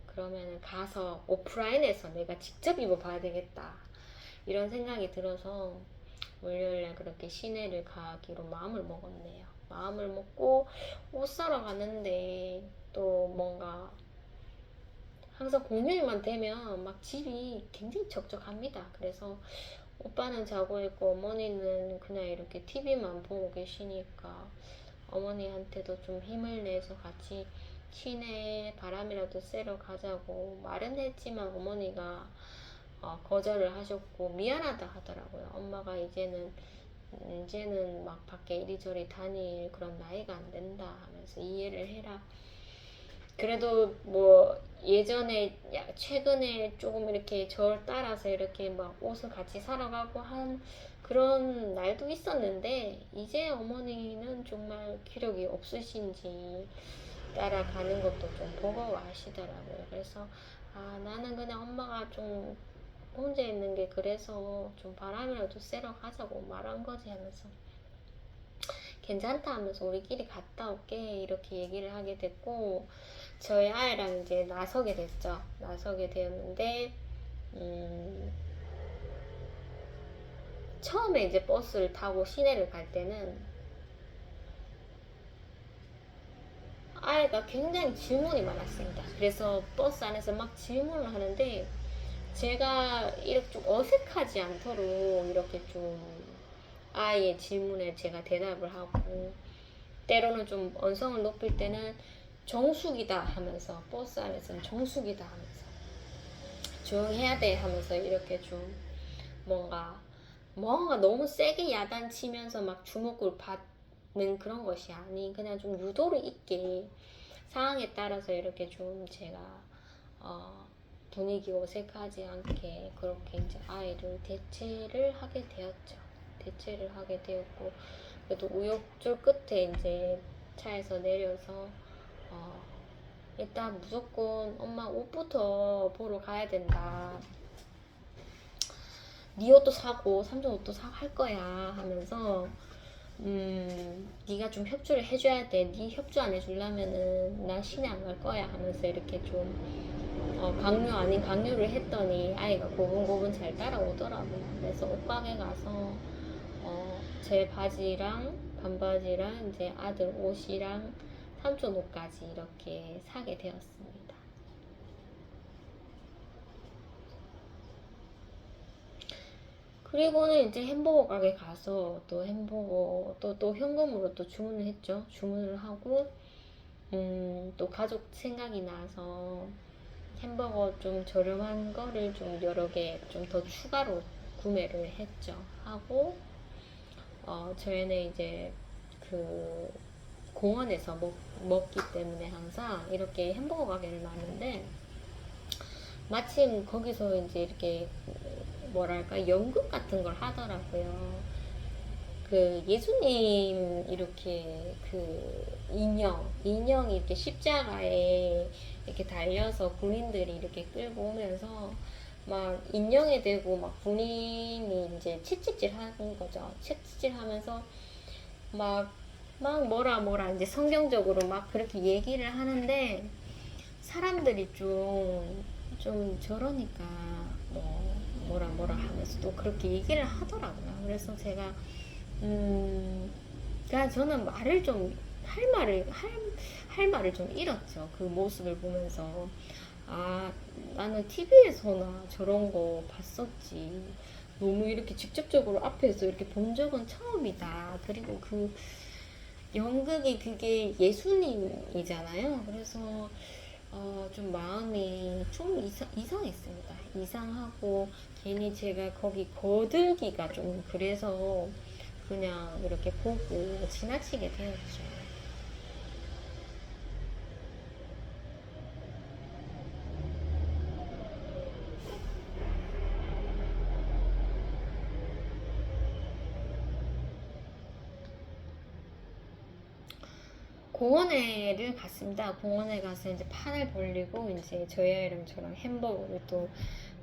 그러면 가서 오프라인에서 내가 직접 입어봐야 되겠다, 이런 생각이 들어서 월요일날 그렇게 시내를 가기로 마음을 먹었네요. 마음을 먹고 옷 사러 가는데, 또 뭔가 항상 공휴일만 되면 막 집이 굉장히 적적합니다. 그래서 오빠는 자고 있고 어머니는 그냥 이렇게 TV만 보고 계시니까 어머니한테도 좀 힘을 내서 같이 시내 바람이라도 쐬러 가자고 말은 했지만 어머니가 거절을 하셨고 미안하다 하더라고요. 엄마가 이제는 막 밖에 이리저리 다닐 그런 나이가 안 된다 하면서 이해를 해라. 그래도 뭐 예전에 최근에 조금 이렇게 저를 따라서 이렇게 막 옷을 같이 사러 가고 한 그런 날도 있었는데, 이제 어머니는 정말 기력이 없으신지 따라가는 것도 좀 버거워하시더라고요. 그래서 나는 그냥 엄마가 좀 혼자 있는 게 그래서 좀 바람이라도 쐬러 가자고 말한 거지 하면서 괜찮다 하면서 우리끼리 갔다 올게 이렇게 얘기를 하게 됐고, 저희 아이랑 이제 나서게 됐죠. 나서게 되었는데, 처음에 이제 버스를 타고 시내를 갈 때는 아이가 굉장히 질문이 많았습니다. 그래서 버스 안에서 막 질문을 하는데 제가 이렇게 좀 어색하지 않도록 이렇게 좀 아이의 질문에 제가 대답을 하고, 때로는 좀 언성을 높일 때는 정숙이다 하면서, 버스 안에서는 정숙이다 하면서 조용해야 돼 하면서 이렇게 좀 뭔가 너무 세게 야단치면서 막 주목을 받는 그런 것이 아닌, 그냥 좀 유도를 있게 상황에 따라서 이렇게 좀 제가 분위기 어색하지 않게 그렇게 이제 아이를 대체를 하게 되었죠. 대체를 하게 되었고, 그래도 우욕줄 끝에 이제 차에서 내려서 일단 무조건 엄마 옷부터 보러 가야 된다. 네 옷도 사고 삼촌 옷도 사고 할 거야 하면서 네가 좀 협조를 해줘야 돼. 네 협조 안 해주려면은 난 시내 안 갈 거야 하면서 이렇게 좀 강요 아닌 강요를 했더니 아이가 고분고분 잘 따라오더라고요. 그래서 옷가게 가서 제 바지랑 반바지랑 이제 아들 옷이랑 삼촌 옷까지 이렇게 사게 되었습니다. 그리고는 이제 햄버거 가게 가서 또 햄버거 또 현금으로 또 주문을 했죠. 주문을 하고 또 가족 생각이 나서 햄버거 좀 저렴한 거를 좀 여러 개 좀 더 추가로 구매를 했죠. 하고 저희는 이제 그 공원에서 먹기 때문에 항상 이렇게 햄버거 가게를 나는데, 마침 거기서 이제 이렇게 뭐랄까 연극 같은 걸 하더라고요. 그 예수님 이렇게 그 인형이 이렇게 십자가에 이렇게 달려서 군인들이 이렇게 끌고 오면서 막 인형에 대고 막 군인이 이제 채찍질 하는 거죠. 채찍질 하면서 막 뭐라 이제 성경적으로 막 그렇게 얘기를 하는데, 사람들이 좀 저러니까 뭐라 하면서 또 그렇게 얘기를 하더라고요. 그래서 제가 그러니까 저는 할 말을 좀 잃었죠. 그 모습을 보면서 나는 TV에서나 저런 거 봤었지, 너무 이렇게 직접적으로 앞에서 이렇게 본 적은 처음이다. 그리고 그 연극이 그게 예수님이잖아요. 그래서 좀 마음이 좀 이상했습니다. 이상하고 괜히 제가 거기 거들기가 좀 그래서 그냥 이렇게 보고 지나치게 되었죠. 공원에를 갔습니다. 공원에 가서 이제 판을 벌리고 이제 저희 아이랑 저랑 햄버거를 또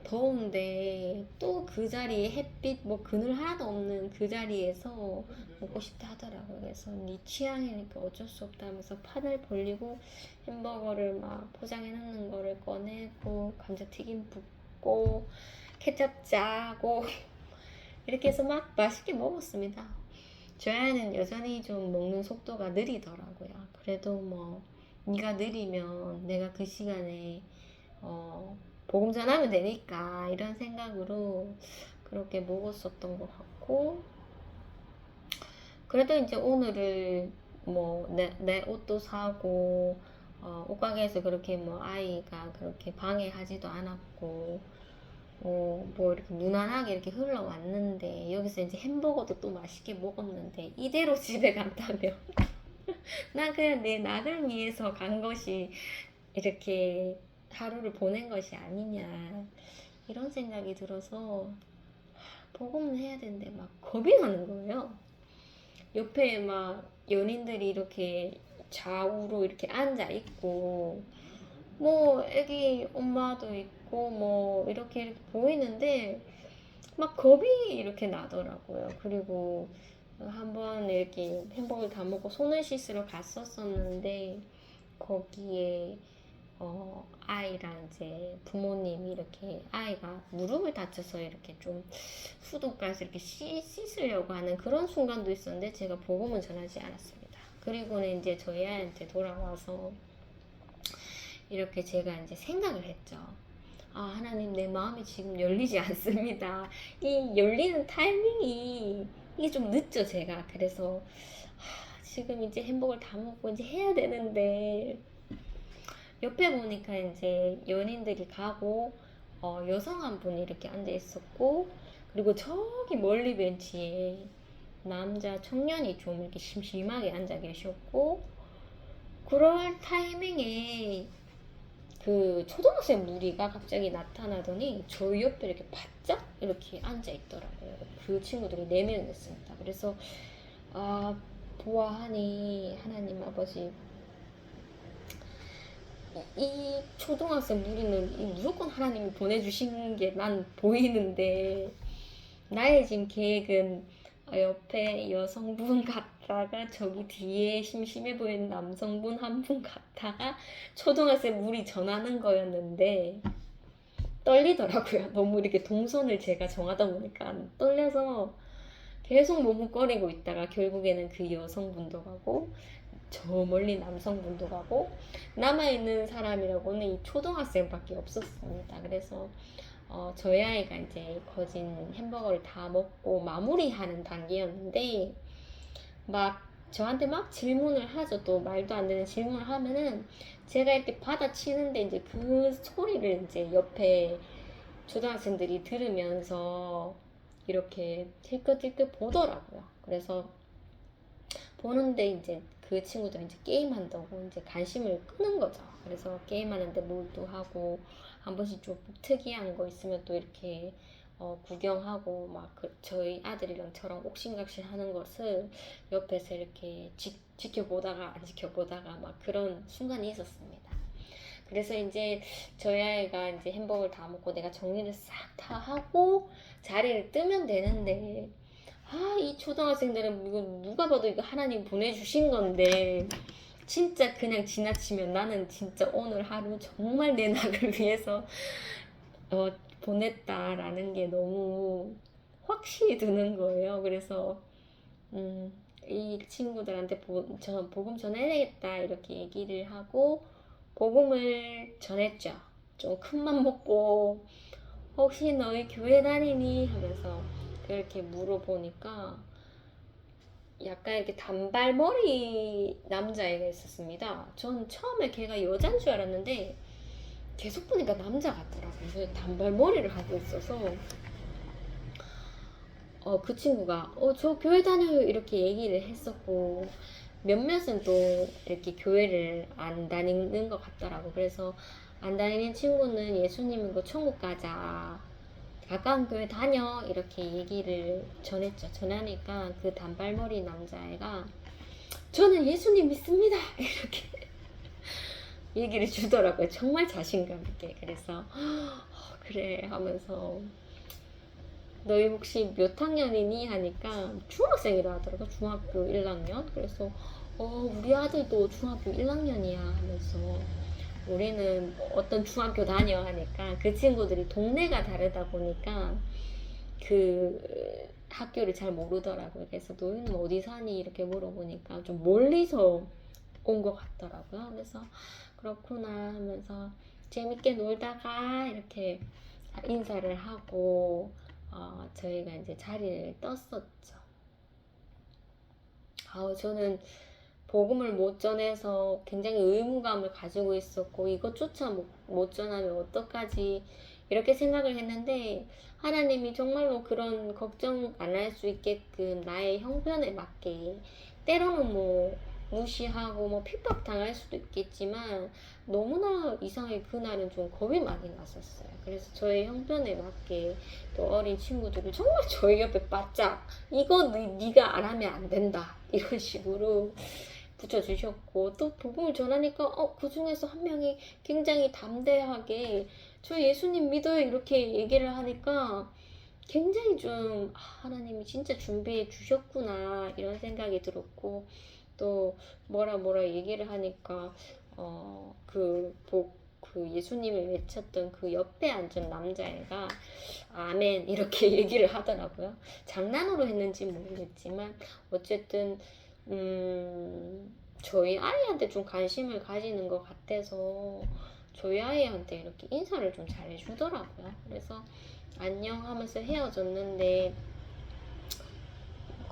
더운데 또 그 자리에 햇빛 뭐 그늘 하나도 없는 그 자리에서 먹고 싶다 하더라고요. 그래서 네 취향이니까 어쩔 수 없다 하면서 판을 벌리고 햄버거를 막 포장해 놓는 거를 꺼내고 감자튀김 붓고 케첩 짜고 이렇게 해서 막 맛있게 먹었습니다. 저희 아이는 여전히 좀 먹는 속도가 느리더라고요. 그래도 뭐 네가 느리면 내가 그 시간에 복음 전하면 되니까 이런 생각으로 그렇게 먹었었던 것 같고, 그래도 이제 오늘을 뭐 내 옷도 사고 옷가게에서 그렇게 뭐 아이가 그렇게 방해하지도 않았고 뭐 이렇게 무난하게 이렇게 흘러왔는데, 여기서 이제 햄버거도 또 맛있게 먹었는데 이대로 집에 간다면 나 그냥 내 나를 위해서 간 것이 이렇게 하루를 보낸 것이 아니냐, 이런 생각이 들어서 복음을 해야 되는데 막 겁이 나는 거예요. 옆에 막 연인들이 이렇게 좌우로 이렇게 앉아 있고 뭐 애기 엄마도 있고 뭐 이렇게 보이는데 막 겁이 이렇게 나더라고요. 그리고 한번 이렇게 햄버거를 다 먹고 손을 씻으러 갔었었는데, 거기에 아이랑 이제 부모님이 이렇게 아이가 무릎을 다쳐서 이렇게 좀 수도가서 이렇게 씻으려고 하는 그런 순간도 있었는데 제가 복음은 전하지 않았습니다. 그리고는 이제 저희 아이한테 돌아와서 이렇게 제가 이제 생각을 했죠. 아, 하나님, 내 마음이 지금 열리지 않습니다. 이 열리는 타이밍이 이게 좀 늦죠, 제가. 그래서 지금 이제 햄버거를 다 먹고 이제 해야 되는데 옆에 보니까 이제 연인들이 가고 여성 한 분이 이렇게 앉아 있었고, 그리고 저기 멀리 벤치에 남자 청년이 좀 이렇게 심심하게 앉아 계셨고, 그럴 타이밍에 그 초등학생 무리가 갑자기 나타나더니 저희 옆에 이렇게 바짝 이렇게 앉아 있더라고요. 그 친구들이 4명이었습니다. 그래서 아, 보아하니 하나님 아버지, 이 초등학생 무리는 무조건 하나님이 보내주신 게 난 보이는데, 나의 지금 계획은 옆에 여성분 갔다가 저기 뒤에 심심해 보이는 남성분 한 분 갔다가 초등학생 무리 전하는 거였는데 떨리더라고요. 너무 이렇게 동선을 제가 정하다 보니까 떨려서 계속 머뭇거리고 있다가 결국에는 그 여성분도 가고 저 멀리 남성분도 가고 남아있는 사람이라고는 이 초등학생밖에 없었습니다. 그래서 저희 아이가 이제 거진 햄버거를 다 먹고 마무리하는 단계였는데 막 저한테 막 질문을 하죠. 또 말도 안 되는 질문을 하면은 제가 이렇게 받아치는데 이제 그 소리를 이제 옆에 초등학생들이 들으면서 이렇게 힐끗힐끗 보더라고요. 그래서 보는데 이제 그 친구들은 이제 게임한다고 이제 관심을 끄는 거죠. 그래서 게임하는데 몰두하고 한 번씩 좀 특이한 거 있으면 또 이렇게 구경하고 막 저희 아들이랑처럼 옥신각신 하는 것을 옆에서 이렇게 지켜보다가 안 지켜보다가 막 그런 순간이 있었습니다. 그래서 이제 저희 아이가 이제 햄버거를 다 먹고 내가 정리를 싹 다 하고 자리를 뜨면 되는데, 이 초등학생들은 이거 누가 봐도 이거 하나님 보내주신 건데 진짜 그냥 지나치면 나는 진짜 오늘 하루 정말 내 낙을 위해서 보냈다라는 게 너무 확신이 드는 거예요. 그래서 이 친구들한테 저 복음 전해야겠다 이렇게 얘기를 하고 복음을 전했죠. 좀 큰맘 먹고 혹시 너희 교회 다니니 하면서 그렇게 물어보니까 약간 이렇게 단발머리 남자애가 있었습니다. 전 처음에 걔가 여잔 줄 알았는데 계속 보니까 남자 같더라고요. 그래서 단발머리를 하고 있어서 그 친구가 저 교회 다녀요 이렇게 얘기를 했었고, 몇몇은 또 이렇게 교회를 안 다니는 것 같더라고. 그래서 안 다니는 친구는 예수님이고 천국 가자, 가까운 교회 다녀 이렇게 얘기를 전했죠. 전하니까 그 단발머리 남자애가 저는 예수님 믿습니다 이렇게 얘기를 주더라고요. 정말 자신감 있게. 그래서 그래 하면서 너희 혹시 몇 학년이니 하니까 중학생이라 하더라고. 중학교 1학년. 그래서 우리 아들도 중학교 1학년이야 하면서 우리는 어떤 중학교 다녀 하니까 그 친구들이 동네가 다르다 보니까 그 학교를 잘 모르더라고요. 그래서 너희는 어디 사니 이렇게 물어보니까 좀 멀리서 온 것 같더라고요. 그래서 그렇구나 하면서 재밌게 놀다가 이렇게 인사를 하고 저희가 이제 자리를 떴었죠. 저는 복음을 못 전해서 굉장히 의무감을 가지고 있었고 이것조차 못 전하면 어떡하지 이렇게 생각을 했는데, 하나님이 정말로 그런 걱정 안 할 수 있게끔 나의 형편에 맞게, 때로는 뭐 무시하고 뭐 핍박당할 수도 있겠지만 너무나 이상하게 그날은 좀 겁이 많이 났었어요. 그래서 저의 형편에 맞게 또 어린 친구들을 정말 저희 옆에 바짝 이거 네가 안 하면 안 된다 이런 식으로 붙여주셨고, 또 복음을 전하니까 그 중에서 한 명이 굉장히 담대하게 저 예수님 믿어요 이렇게 얘기를 하니까 굉장히 좀 하나님이 진짜 준비해 주셨구나 이런 생각이 들었고, 또 뭐라 얘기를 하니까 그 예수님을 외쳤던 그 옆에 앉은 남자애가 아멘 이렇게 얘기를 하더라고요. 장난으로 했는지 모르겠지만 어쨌든 저희 아이한테 좀 관심을 가지는 것 같아서 저희 아이한테 이렇게 인사를 좀 잘 해주더라고요. 그래서 안녕 하면서 헤어졌는데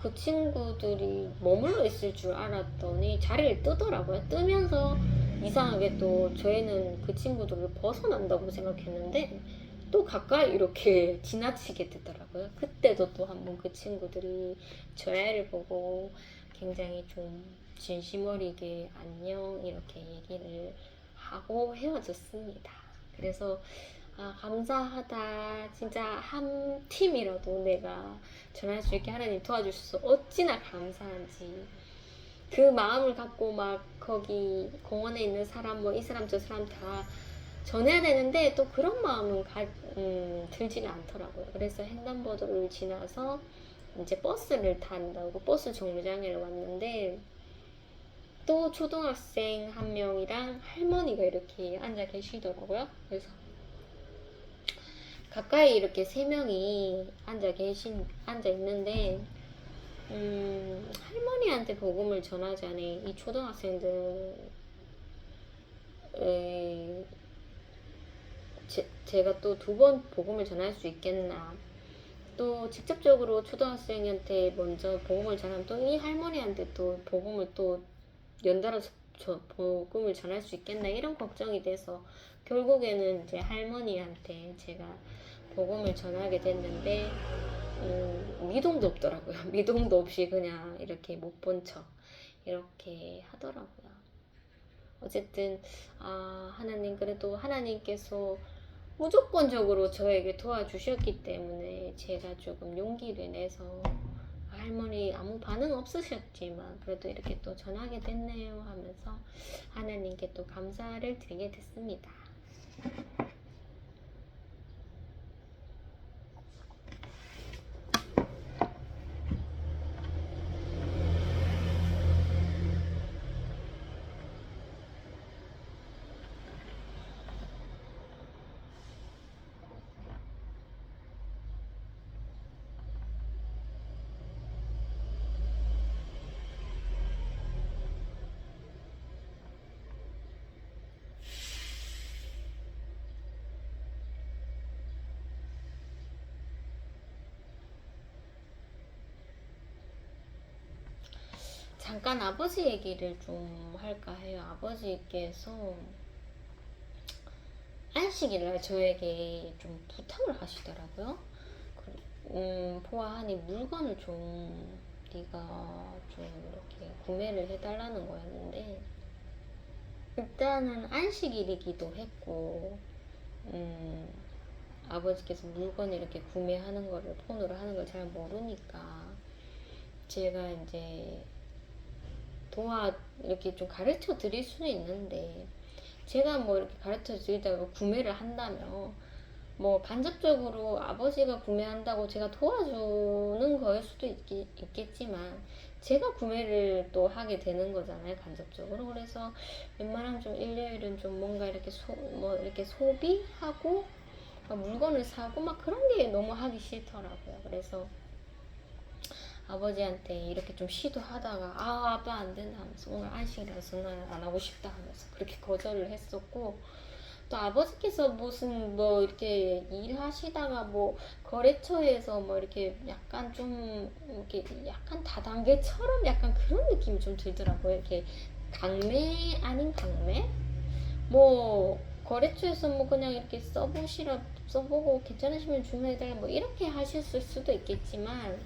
그 친구들이 머물러 있을 줄 알았더니 자리를 뜨더라고요. 뜨면서 이상하게 또 저희는 그 친구들을 벗어난다고 생각했는데 또 가까이 이렇게 지나치게 되더라고요. 그때도 또 한번 그 친구들이 저희 아이를 보고 굉장히 좀 진심 어리게 안녕 이렇게 얘기를 하고 헤어졌습니다. 그래서 아, 감사하다. 진짜 한 팀이라도 내가 전할 수 있게 하나님 도와주셔서 어찌나 감사한지. 그 마음을 갖고 막 거기 공원에 있는 사람, 뭐 이 사람 저 사람 다 전해야 되는데 또 그런 마음은 들지는 않더라고요. 그래서 횡단보도를 지나서 이제 버스를 탄다고 버스 정류장에 왔는데 또 초등학생 한 명이랑 할머니가 이렇게 앉아 계시더라고요. 그래서 가까이 이렇게 세 명이 앉아 있는데, 할머니한테 복음을 전하자니 이 초등학생들, 제가 또 두 번 복음을 전할 수 있겠나. 또 직접적으로 초등학생한테 먼저 복음을 전하면 또 이 할머니한테 또 복음을 또 연달아서 복음을 전할 수 있겠나 이런 걱정이 돼서 결국에는 이제 할머니한테 제가 복음을 전하게 됐는데 미동도 없더라고요. 미동도 없이 그냥 이렇게 못 본 척 이렇게 하더라고요. 어쨌든 하나님 그래도 하나님께서 무조건적으로 저에게 도와주셨기 때문에 제가 조금 용기를 내서 할머니 아무 반응 없으셨지만 그래도 이렇게 또 전하게 됐네요 하면서 하나님께 또 감사를 드리게 됐습니다. 잠깐 아버지 얘기를 좀 할까 해요. 아버지께서 안식일날 저에게 좀 부탁을 하시더라고요. 보아하니 물건을 좀 네가 좀 이렇게 구매를 해달라는 거였는데 일단은 안식일이기도 했고 아버지께서 물건을 이렇게 구매하는 거를 폰으로 하는 걸 잘 모르니까 제가 이제 이렇게 좀 가르쳐 드릴 수는 있는데 제가 뭐 이렇게 가르쳐 드리다가 구매를 한다면 뭐 간접적으로 아버지가 구매한다고 제가 도와주는 거일 수도 있겠지만 제가 구매를 또 하게 되는 거잖아요, 간접적으로. 그래서 웬만하면 좀 일요일은 좀 뭔가 이렇게 이렇게 소비하고 물건을 사고 막 그런 게 너무 하기 싫더라고요. 그래서 아버지한테 이렇게 좀 시도하다가 아빠 안 된다 하면서 오늘 안식이라서 난 안 하고 싶다 하면서 그렇게 거절을 했었고 또 아버지께서 무슨 뭐 이렇게 일하시다가 뭐 거래처에서 뭐 이렇게 약간 좀 이렇게 약간 다단계처럼 약간 그런 느낌이 좀 들더라고요. 이렇게 강매 아닌 강매? 뭐 거래처에서 뭐 그냥 이렇게 써보고 괜찮으시면 주문해달라 뭐 이렇게 하셨을 수도 있겠지만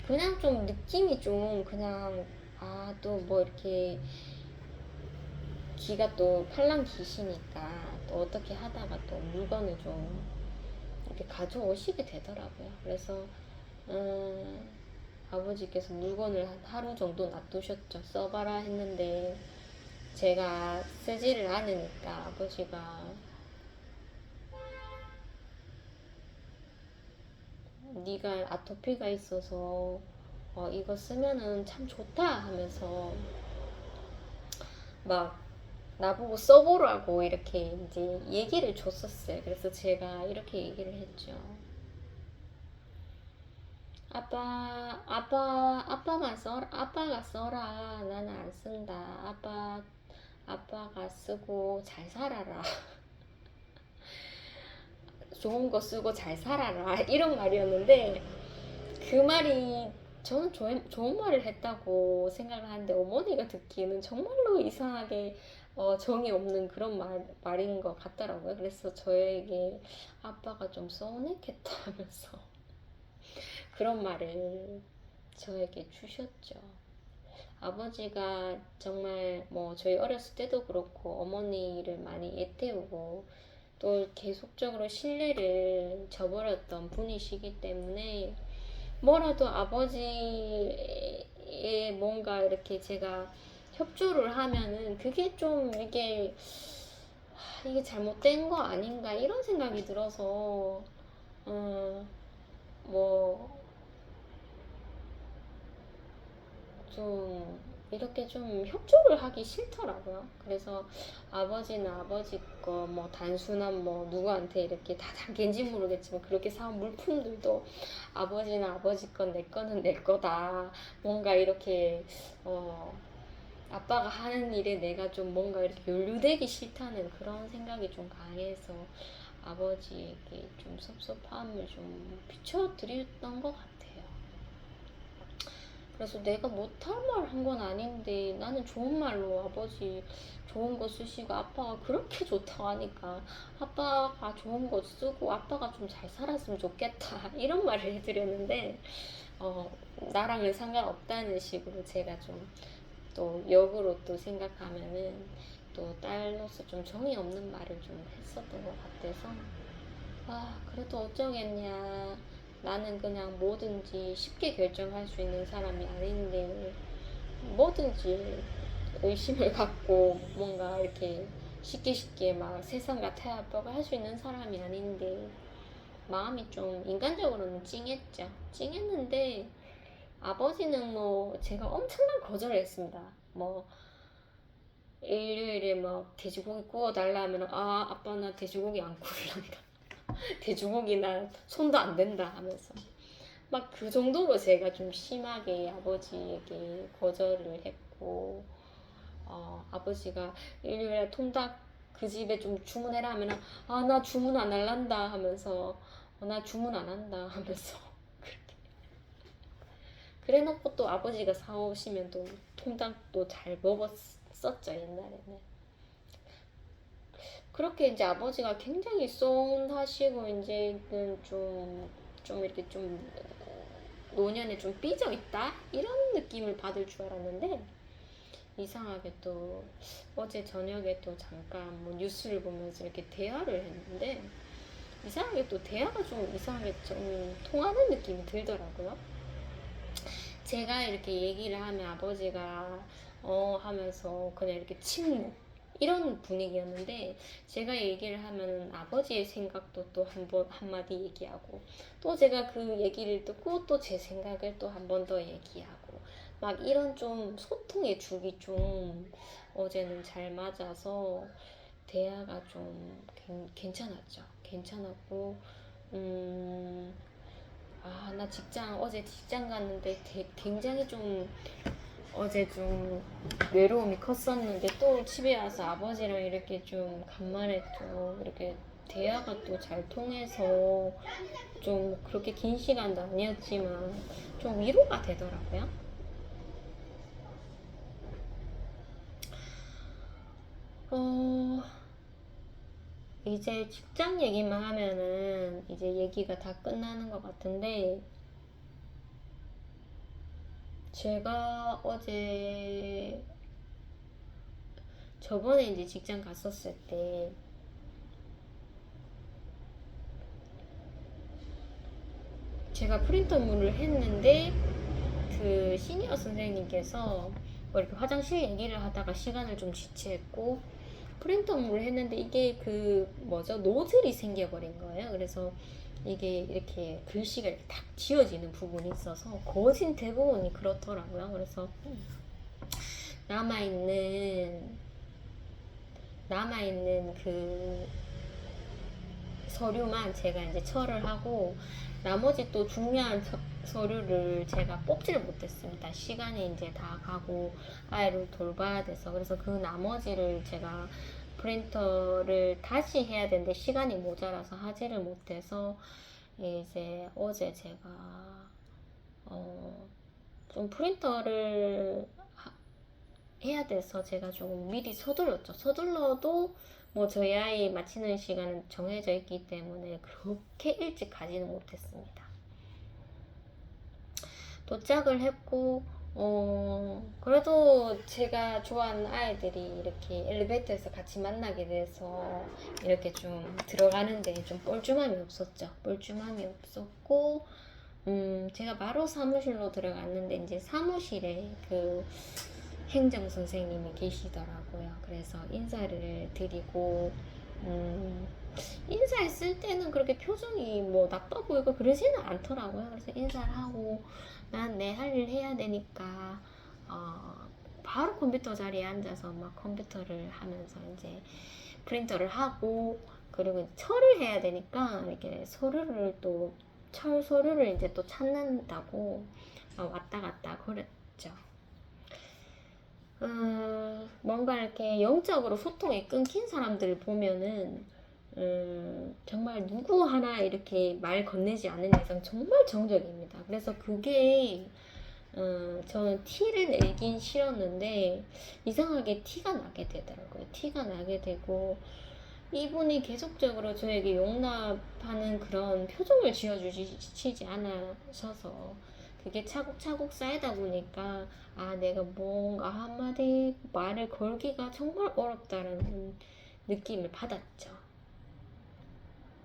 그냥 좀 느낌이 좀 그냥 또 뭐 이렇게 기가 또 팔랑 기시니까 또 어떻게 하다가 또 물건을 좀 이렇게 가져오시게 되더라고요. 그래서 아버지께서 물건을 한 하루 정도 놔두셨죠. 써봐라 했는데 제가 쓰지를 않으니까 아버지가 네가 아토피가 있어서 이거 쓰면은 참 좋다 하면서 막 나보고 써보라고 이렇게 이제 얘기를 줬었어요. 그래서 제가 이렇게 얘기를 했죠. 아빠가 써라. 나는 안 쓴다. 아빠가 쓰고 잘 살아라. 좋은 거 쓰고 잘 살아라. 이런 말이었는데 그 말이 저는 좋은 말을 했다고 생각을 하는데 어머니가 듣기에는 정말로 이상하게 정이 없는 그런 말인 것 같더라고요. 그래서 저에게 아빠가 좀 서운했겠다 하면서 그런 말을 저에게 주셨죠. 아버지가 정말 뭐 저희 어렸을 때도 그렇고 어머니를 많이 애태우고 또 계속적으로 신뢰를 저버렸던 분이시기 때문에 뭐라도 아버지의 뭔가 이렇게 제가 협조를 하면은 그게 좀 이게 잘못된 거 아닌가 이런 생각이 들어서 뭐 좀 이렇게 좀 협조를 하기 싫더라고요. 그래서 아버지는 아버지 거 뭐 단순한 뭐 누구한테 이렇게 다 단계인지 모르겠지만 그렇게 사온 물품들도 아버지는 아버지 건 내 거는 내 거다. 뭔가 이렇게 아빠가 하는 일에 내가 좀 뭔가 이렇게 연루되기 싫다는 그런 생각이 좀 강해서 아버지에게 좀 섭섭함을 좀 비춰드렸던 것 같아요. 그래서 내가 못할 말 한 건 아닌데 나는 좋은 말로 아버지 좋은 거 쓰시고 아빠가 그렇게 좋다고 하니까 아빠가 좋은 거 쓰고 아빠가 좀 잘 살았으면 좋겠다 이런 말을 해드렸는데 나랑은 상관없다는 식으로 제가 좀 또 역으로 또 생각하면은 또 딸로서 좀 정이 없는 말을 좀 했었던 것 같아서 그래도 어쩌겠냐. 나는 그냥 뭐든지 쉽게 결정할 수 있는 사람이 아닌데 뭐든지 의심을 갖고 뭔가 이렇게 쉽게 막 세상과 타협하고 할 수 있는 사람이 아닌데 마음이 좀 인간적으로는 찡했죠. 찡했는데 아버지는 뭐 제가 엄청난 거절을 했습니다. 뭐 일요일에 막 돼지고기 구워달라 하면 아빠 나 돼지고기 안 구울란다. 돼지고기 나 손도 안 댄다 하면서 막 그 정도로 제가 좀 심하게 아버지에게 거절을 했고 아버지가 일요일에 통닭 그 집에 좀 주문해라 하면 나 주문 안 할란다 하면서 나 주문 안 한다 하면서 그래 놓고 또 아버지가 사오시면 또 통닭도 잘 먹었었죠 옛날에는. 그렇게 이제 아버지가 굉장히 쏜하시고 이제는 좀 이렇게 좀 노년에 좀 삐져 있다 이런 느낌을 받을 줄 알았는데 이상하게 또 어제 저녁에 또 잠깐 뭐 뉴스를 보면서 이렇게 대화를 했는데 이상하게 또 대화가 좀 이상하게 좀 통하는 느낌이 들더라고요. 제가 이렇게 얘기를 하면 아버지가 하면서 그냥 이렇게 침묵 이런 분위기였는데 제가 얘기를 하면 아버지의 생각도 또 한마디 얘기하고 또 제가 그 얘기를 듣고 또 제 생각을 또 한 번 더 얘기하고 막 이런 좀 소통의 죽이 좀 어제는 잘 맞아서 대화가 좀 괜찮았죠. 괜찮았고 나 어제 직장 갔는데 굉장히 좀 어제 좀 외로움이 컸었는데 또 집에 와서 아버지랑 이렇게 좀 간만에 또 이렇게 대화가 또 잘 통해서 좀 그렇게 긴 시간도 아니었지만 좀 위로가 되더라고요. 이제 직장 얘기만 하면은 이제 얘기가 다 끝나는 것 같은데 제가 어제 저번에 이제 직장 갔었을 때 제가 프린터 업무를 했는데 그 시니어 선생님께서 뭐 이렇게 화장실 얘기를 하다가 시간을 좀 지체했고 프린터 업무를 했는데 이게 그 노즐이 생겨버린 거예요. 그래서 이게 이렇게 글씨가 이렇게 탁 지워지는 부분이 있어서 거진 대부분이 그렇더라고요. 그래서 남아있는 그 서류만 제가 이제 처리를 하고 나머지 또 중요한 서류를 제가 뽑지를 못했습니다. 시간이 이제 다 가고 아이를 돌봐야 돼서. 그래서 그 나머지를 제가 프린터를 다시 해야 되는데 시간이 모자라서 하지를 못해서 이제 어제 제가 좀 프린터를 해야 돼서 제가 조금 미리 서둘렀죠. 서둘러도 뭐 저희 아이 마치는 시간은 정해져 있기 때문에 그렇게 일찍 가지는 못했습니다. 도착을 했고 그래도 제가 좋아하는 아이들이 이렇게 엘리베이터에서 같이 만나게 돼서 이렇게 좀 들어가는데 좀 뻘쭘함이 없었죠. 뻘쭘함이 없었고 제가 바로 사무실로 들어갔는데 이제 사무실에 그 행정 선생님이 계시더라고요. 그래서 인사를 드리고 인사했을 때는 그렇게 표정이 뭐 나빠 보이고 그러지는 않더라고요. 그래서 인사를 하고 난 내 할 일 해야 되니까 바로 컴퓨터 자리에 앉아서 막 컴퓨터를 하면서 이제 프린터를 하고 그리고 철을 해야 되니까 이렇게 서류를 또 철 서류를 이제 또 찾는다고 왔다 갔다 그랬죠. 뭔가 이렇게 영적으로 소통이 끊긴 사람들을 보면은 정말 누구 하나 이렇게 말 건네지 않는 이상 정말 정적입니다. 그래서 그게 저는 티를 내긴 싫었는데 이상하게 티가 나게 되더라고요. 티가 나게 되고 이분이 계속적으로 저에게 용납하는 그런 표정을 지어주시지 않으셔서 그게 차곡차곡 쌓이다 보니까 내가 뭔가 한마디 말을 걸기가 정말 어렵다는 느낌을 받았죠.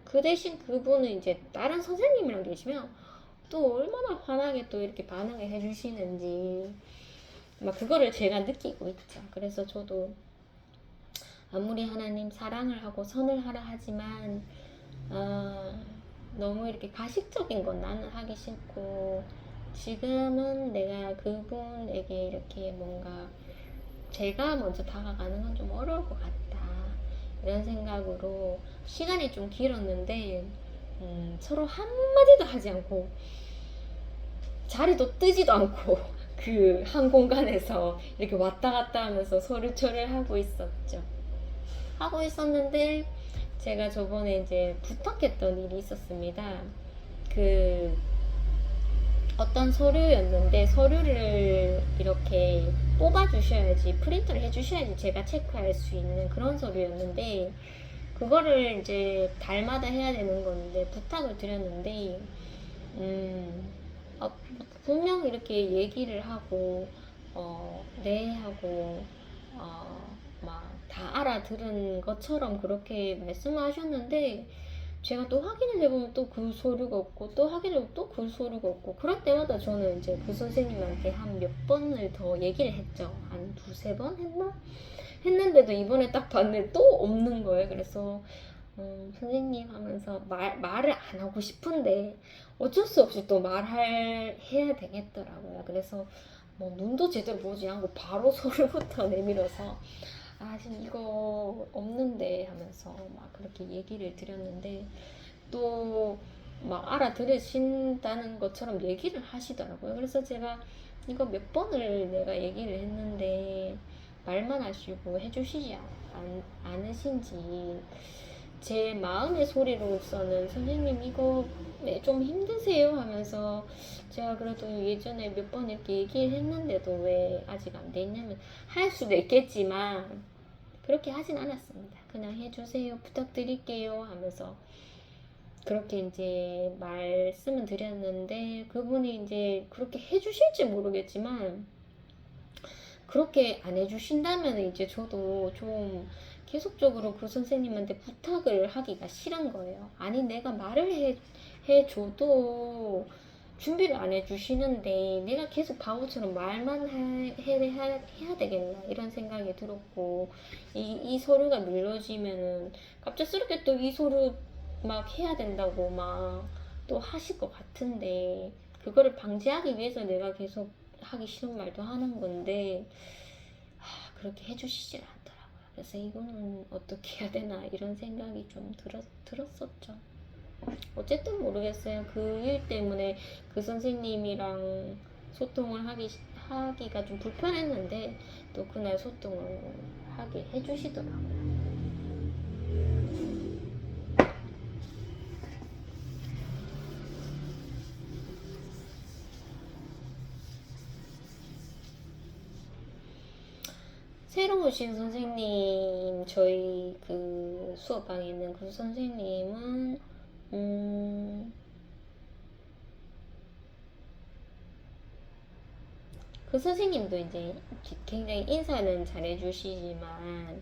그 대신 그분은 이제 다른 선생님이랑 계시면 또 얼마나 환하게 또 이렇게 반응을 해주시는지 막 그거를 제가 느끼고 있죠. 그래서 저도 아무리 하나님 사랑을 하고 선을 하라 하지만 너무 이렇게 가식적인 건 나는 하기 싫고 지금은 내가 그분에게 이렇게 뭔가 제가 먼저 다가가는 건 좀 어려울 것 같다 이런 생각으로 시간이 좀 길었는데 서로 한마디도 하지 않고 자리도 뜨지도 않고 그 한 공간에서 이렇게 왔다 갔다 하면서 서류처리를 하고 있었는데 제가 저번에 이제 부탁했던 일이 있었습니다. 그 어떤 서류였는데 서류를 이렇게 뽑아 주셔야지 프린트를 해 주셔야지 제가 체크할 수 있는 그런 서류였는데 그거를 이제 달마다 해야 되는 건데 부탁을 드렸는데 분명 이렇게 얘기를 하고 네 하고 막 다 알아들은 것처럼 그렇게 말씀하셨는데 제가 또 확인을 해보면 또 그 서류가 없고 또 확인을 해보면 또 그 서류가 없고 그럴 때마다 저는 이제 그 선생님한테 한 몇 번을 더 얘기를 했죠. 한 두세 번 했나? 했는데도 이번에 딱 봤는데 또 없는 거예요. 그래서 선생님 하면서 말을 안 하고 싶은데 어쩔 수 없이 또 해야 되겠더라고요. 그래서 뭐 눈도 제대로 보지 않고 바로 서류부터 내밀어서 지금 이거 없는데 하면서 막 그렇게 얘기를 드렸는데 또 막 알아들으신다는 것처럼 얘기를 하시더라고요. 그래서 제가 이거 몇 번을 내가 얘기를 했는데 말만 하시고 해주시지 않으신지 제 마음의 소리로서는 선생님 이거 좀 힘드세요 하면서 제가 그래도 예전에 몇 번 이렇게 얘기를 했는데도 왜 아직 안 돼 있냐면 할 수도 있겠지만 그렇게 하진 않았습니다. 그냥 해주세요 부탁드릴게요 하면서 그렇게 이제 말씀을 드렸는데 그분이 이제 그렇게 해주실지 모르겠지만 그렇게 안 해주신다면 이제 저도 좀 계속적으로 그 선생님한테 부탁을 하기가 싫은 거예요. 아니 내가 말을 해줘도 준비를 안 해주시는데 내가 계속 바보처럼 말만 해야 되겠나 이런 생각이 들었고 이 서류가 밀려지면은 갑작스럽게 또 이 서류 막 해야 된다고 막 또 하실 것 같은데 그거를 방지하기 위해서 내가 계속 하기 싫은 말도 하는 건데 그렇게 해주시질 않더라고요. 그래서 이거는 어떻게 해야 되나 이런 생각이 좀 들었었죠. 어쨌든 모르겠어요. 그 일 때문에 그 선생님이랑 소통을 하기가 좀 불편했는데 또 그날 소통을 하게 해주시더라고요. 새로 오신 선생님, 저희 그 수업방에 있는 그 선생님은 그 선생님도 이제 굉장히 인사는 잘해주시지만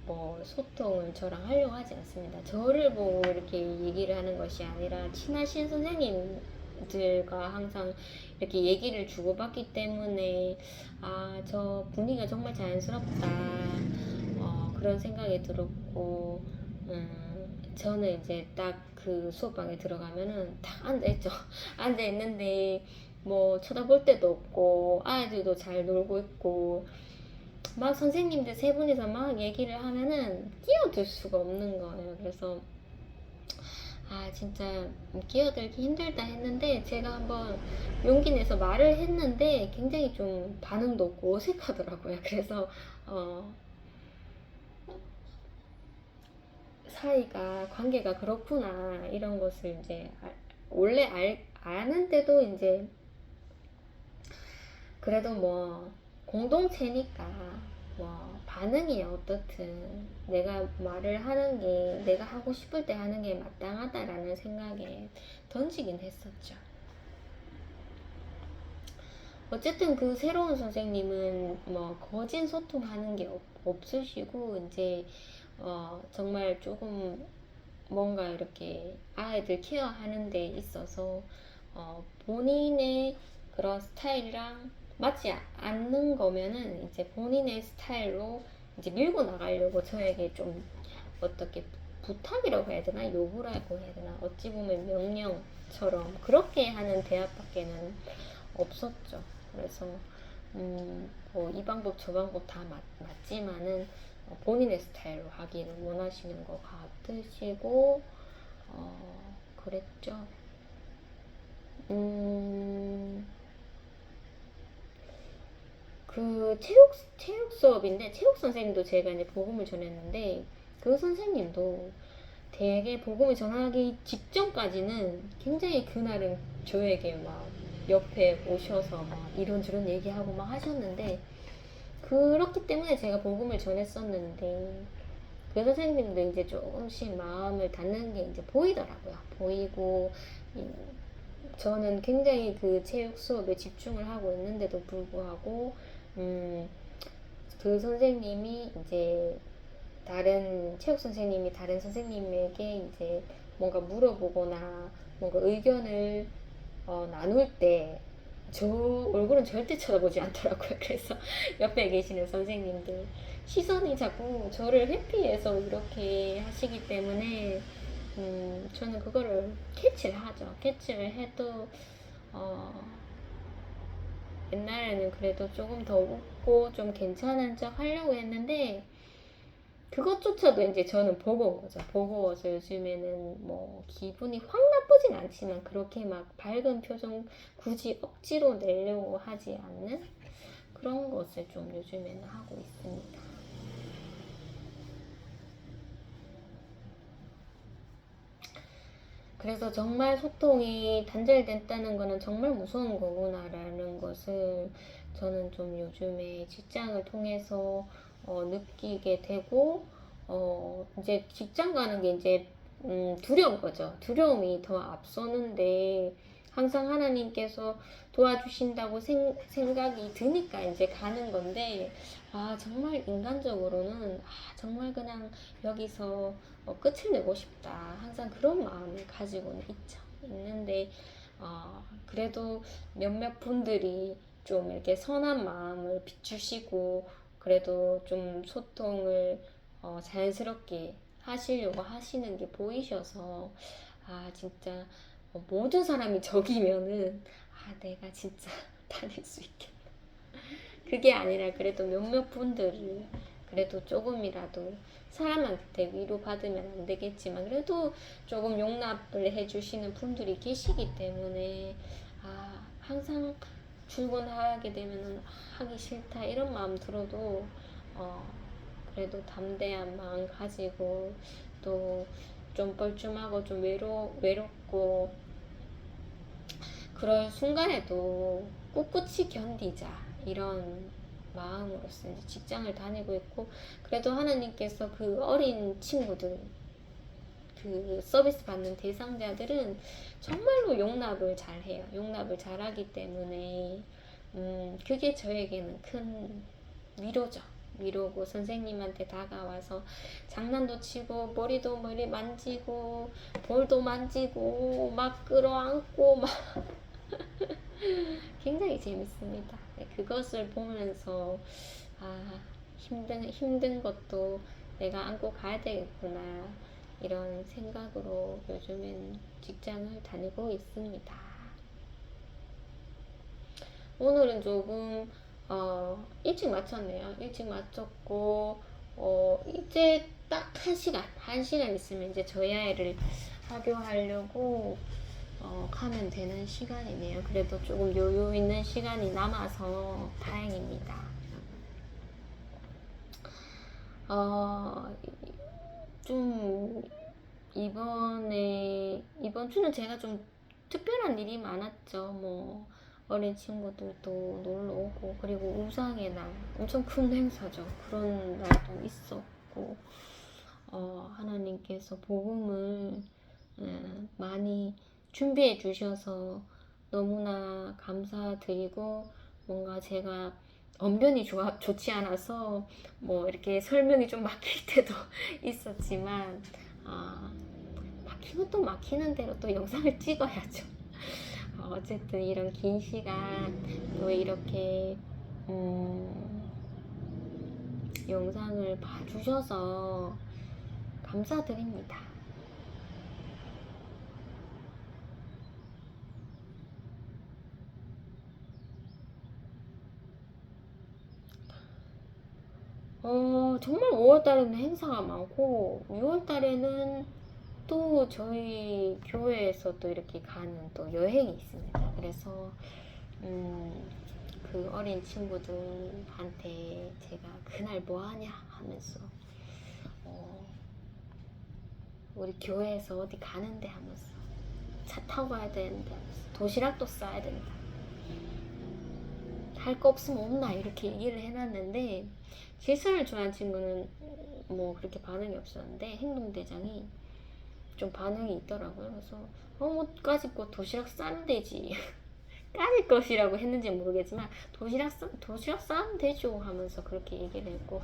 뭐 소통을 저랑 하려고 하지 않습니다. 저를 보고 이렇게 얘기를 하는 것이 아니라 친하신 선생님들과 항상 이렇게 얘기를 주고받기 때문에 저 분위기가 정말 자연스럽다 그런 생각이 들었고 저는 이제 딱 그 수업방에 들어가면은 딱 앉아있죠. 앉아있는데 뭐 쳐다볼 데도 없고 아이들도 잘 놀고 있고 막 선생님들 세 분이서 막 얘기를 하면은 끼어들 수가 없는 거예요. 그래서 진짜 끼어들기 힘들다 했는데 제가 한번 용기 내서 말을 했는데 굉장히 좀 반응도 없고 어색하더라고요. 그래서 사이가 관계가 그렇구나 이런 것을 이제 원래 아는데도 이제 그래도 뭐 공동체니까 뭐 반응이 어떻든 내가 말을 하는 게 내가 하고 싶을 때 하는 게 마땅하다라는 생각에 던지긴 했었죠. 어쨌든 그 새로운 선생님은 뭐 거진 소통하는 게 없으시고 이제 정말 조금 뭔가 이렇게 아이들 케어하는 데 있어서 본인의 그런 스타일이랑 맞지 않는 거면은 이제 본인의 스타일로 이제 밀고 나가려고 저에게 좀 어떻게 부탁이라고 해야 되나 요구라고 해야 되나 어찌 보면 명령처럼 그렇게 하는 대화밖에는 없었죠. 그래서 뭐이 방법 저 방법 다 맞지만은 본인의 스타일로 하기를 원하시는 것 같으시고 그랬죠. 그 체육 수업인데 체육 선생님도 제가 이제 복음을 전했는데 그 선생님도 되게 복음을 전하기 직전까지는 굉장히 그날은 저에게 막 옆에 오셔서 막 이런저런 얘기하고 막 하셨는데 그렇기 때문에 제가 복음을 전했었는데 그 선생님도 이제 조금씩 마음을 닫는 게 이제 보이더라고요. 보이고 저는 굉장히 그 체육 수업에 집중을 하고 있는데도 불구하고 그 선생님이 이제 다른 체육 선생님이 다른 선생님에게 이제 뭔가 물어보거나 뭔가 의견을 나눌 때 저 얼굴은 절대 쳐다보지 않더라고요. 그래서 옆에 계시는 선생님들 시선이 자꾸 저를 회피해서 이렇게 하시기 때문에 저는 그거를 캐치를 하죠. 캐치를 해도 옛날에는 그래도 조금 더 웃고 좀 괜찮은 척 하려고 했는데 그것조차도 이제 저는 버거운 거죠. 버거워서 요즘에는 뭐 기분이 확 나쁘진 않지만 그렇게 막 밝은 표정 굳이 억지로 내려고 하지 않는 그런 것을 좀 요즘에는 하고 있습니다. 그래서 정말 소통이 단절됐다는 거는 정말 무서운 거구나라는 것을 저는 좀 요즘에 직장을 통해서 느끼게 되고 이제 직장 가는 게 이제 두려운 거죠. 두려움이 더 앞서는데 항상 하나님께서 도와주신다고 생각이 드니까 이제 가는 건데 정말 인간적으로는 정말 그냥 여기서 끝을 내고 싶다 항상 그런 마음을 가지고는 있는데 그래도 몇몇 분들이 좀 이렇게 선한 마음을 비추시고 그래도 좀 소통을 자연스럽게 하시려고 하시는 게 보이셔서 진짜 모든 사람이 저기면은 내가 진짜 다닐 수 있겠다 그게 아니라 그래도 몇몇 분들을 그래도 조금이라도 사람한테 위로받으면 안 되겠지만 그래도 조금 용납을 해주시는 분들이 계시기 때문에 항상 출근하게 되면 하기 싫다 이런 마음 들어도 그래도 담대한 마음 가지고 또 좀 뻘쭘하고 좀 외롭고 그럴 순간에도 꿋꿋이 견디자 이런 마음으로서 이제 직장을 다니고 있고 그래도 하나님께서 그 어린 친구들 그 서비스 받는 대상자들은 정말로 용납을 잘해요. 용납을 잘하기 때문에 그게 저에게는 큰 위로죠. 위로고 선생님한테 다가와서 장난도 치고 머리 만지고 볼도 만지고 막 끌어안고 막 굉장히 재밌습니다. 네, 그것을 보면서 힘든 것도 내가 안고 가야 되겠구나 이런 생각으로 요즘엔 직장을 다니고 있습니다. 오늘은 조금 일찍 마쳤네요. 일찍 마쳤고 이제 딱 1시간 있으면 이제 저희 아이를 학교하려고 가면 되는 시간이네요. 그래도 조금 여유 있는 시간이 남아서 다행입니다. 좀 이번 주는 제가 좀 특별한 일이 많았죠. 뭐 어린 친구들도 놀러 오고 그리고 우상의 날 엄청 큰 행사죠. 그런 날도 있었고 하나님께서 복음을 많이 준비해 주셔서 너무나 감사드리고 뭔가 제가 언변이 좋지 않아서 뭐 이렇게 설명이 좀 막힐 때도 있었지만 막히면 또 막히는 대로 또 영상을 찍어야죠. 어쨌든 이런 긴 시간 또 이렇게 영상을 봐주셔서 감사드립니다. 정말 5월달에는 행사가 많고 6월달에는 또 저희 교회에서 또 이렇게 가는 또 여행이 있습니다. 그래서 그 어린 친구들한테 제가 그날 뭐하냐 하면서 우리 교회에서 어디 가는데 하면서 차 타고 가야 되는데 하면서 도시락도 싸야 된다. 할 거 없으면 없나 이렇게 얘기를 해놨는데 질서를 좋아하는 친구는 뭐 그렇게 반응이 없었는데 행동대장이 좀 반응이 있더라고요. 그래서 뭐 까짓 도시락 싸면 되지. 까짓 것이라고 했는지 모르겠지만 도시락 싸면 되죠 하면서 그렇게 얘기를 했고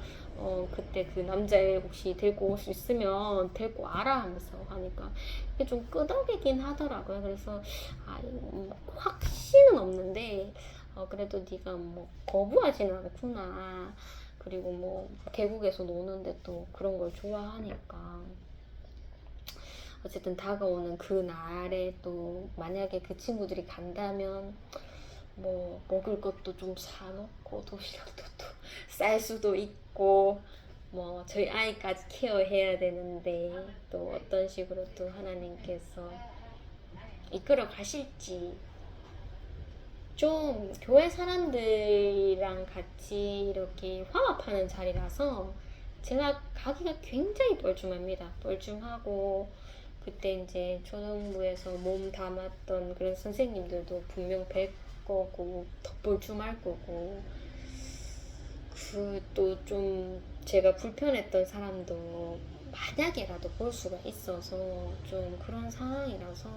그때 그 남자애 혹시 데리고 올 수 있으면 데리고 와라 하면서 하니까 이게 좀 끄덕이긴 하더라고요. 그래서 확신은 없는데 그래도 네가 뭐 거부하지는 않구나. 그리고 뭐 계곡에서 노는데 또 그런 걸 좋아하니까 어쨌든 다가오는 그 날에 또 만약에 그 친구들이 간다면 뭐 먹을 것도 좀 사놓고 도시락도 또 쌀 수도 있고 뭐 저희 아이까지 케어해야 되는데 또 어떤 식으로 또 하나님께서 이끌어 가실지 좀 교회 사람들이랑 같이 이렇게 화합하는 자리라서 제가 가기가 굉장히 뻘쭘합니다. 뻘쭘하고 그때 이제 초등부에서 몸 담았던 그런 선생님들도 분명 뵐 거고 더 뻘쭘할 거고 그 또 좀 제가 불편했던 사람도 만약에라도 볼 수가 있어서 좀 그런 상황이라서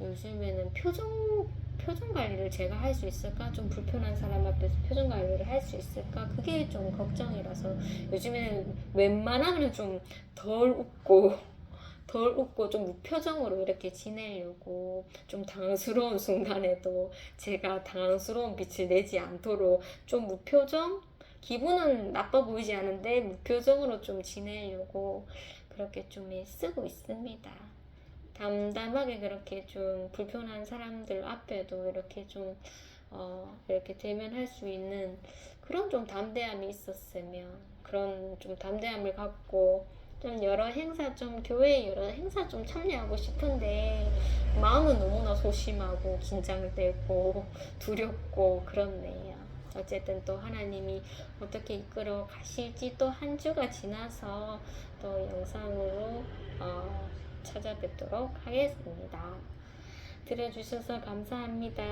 요즘에는 표정 관리를 제가 할 수 있을까? 좀 불편한 사람 앞에서 표정 관리를 할 수 있을까? 그게 좀 걱정이라서 요즘에는 웬만하면 좀 덜 웃고 좀 무표정으로 이렇게 지내려고 좀 당황스러운 순간에도 제가 당황스러운 빛을 내지 않도록 좀 무표정? 기분은 나빠 보이지 않은데 무표정으로 좀 지내려고 그렇게 좀 쓰고 있습니다. 담담하게 그렇게 좀 불편한 사람들 앞에도 이렇게 좀 이렇게 대면할 수 있는 그런 좀 담대함이 있었으면, 그런 좀 담대함을 갖고 좀 여러 행사, 좀 교회 여러 행사 좀 참여하고 싶은데 마음은 너무나 소심하고 긴장되고 두렵고 그렇네요. 어쨌든 또 하나님이 어떻게 이끌어 가실지 또 한 주가 지나서 또 영상으로 찾아뵙도록 하겠습니다. 들어주셔서 감사합니다.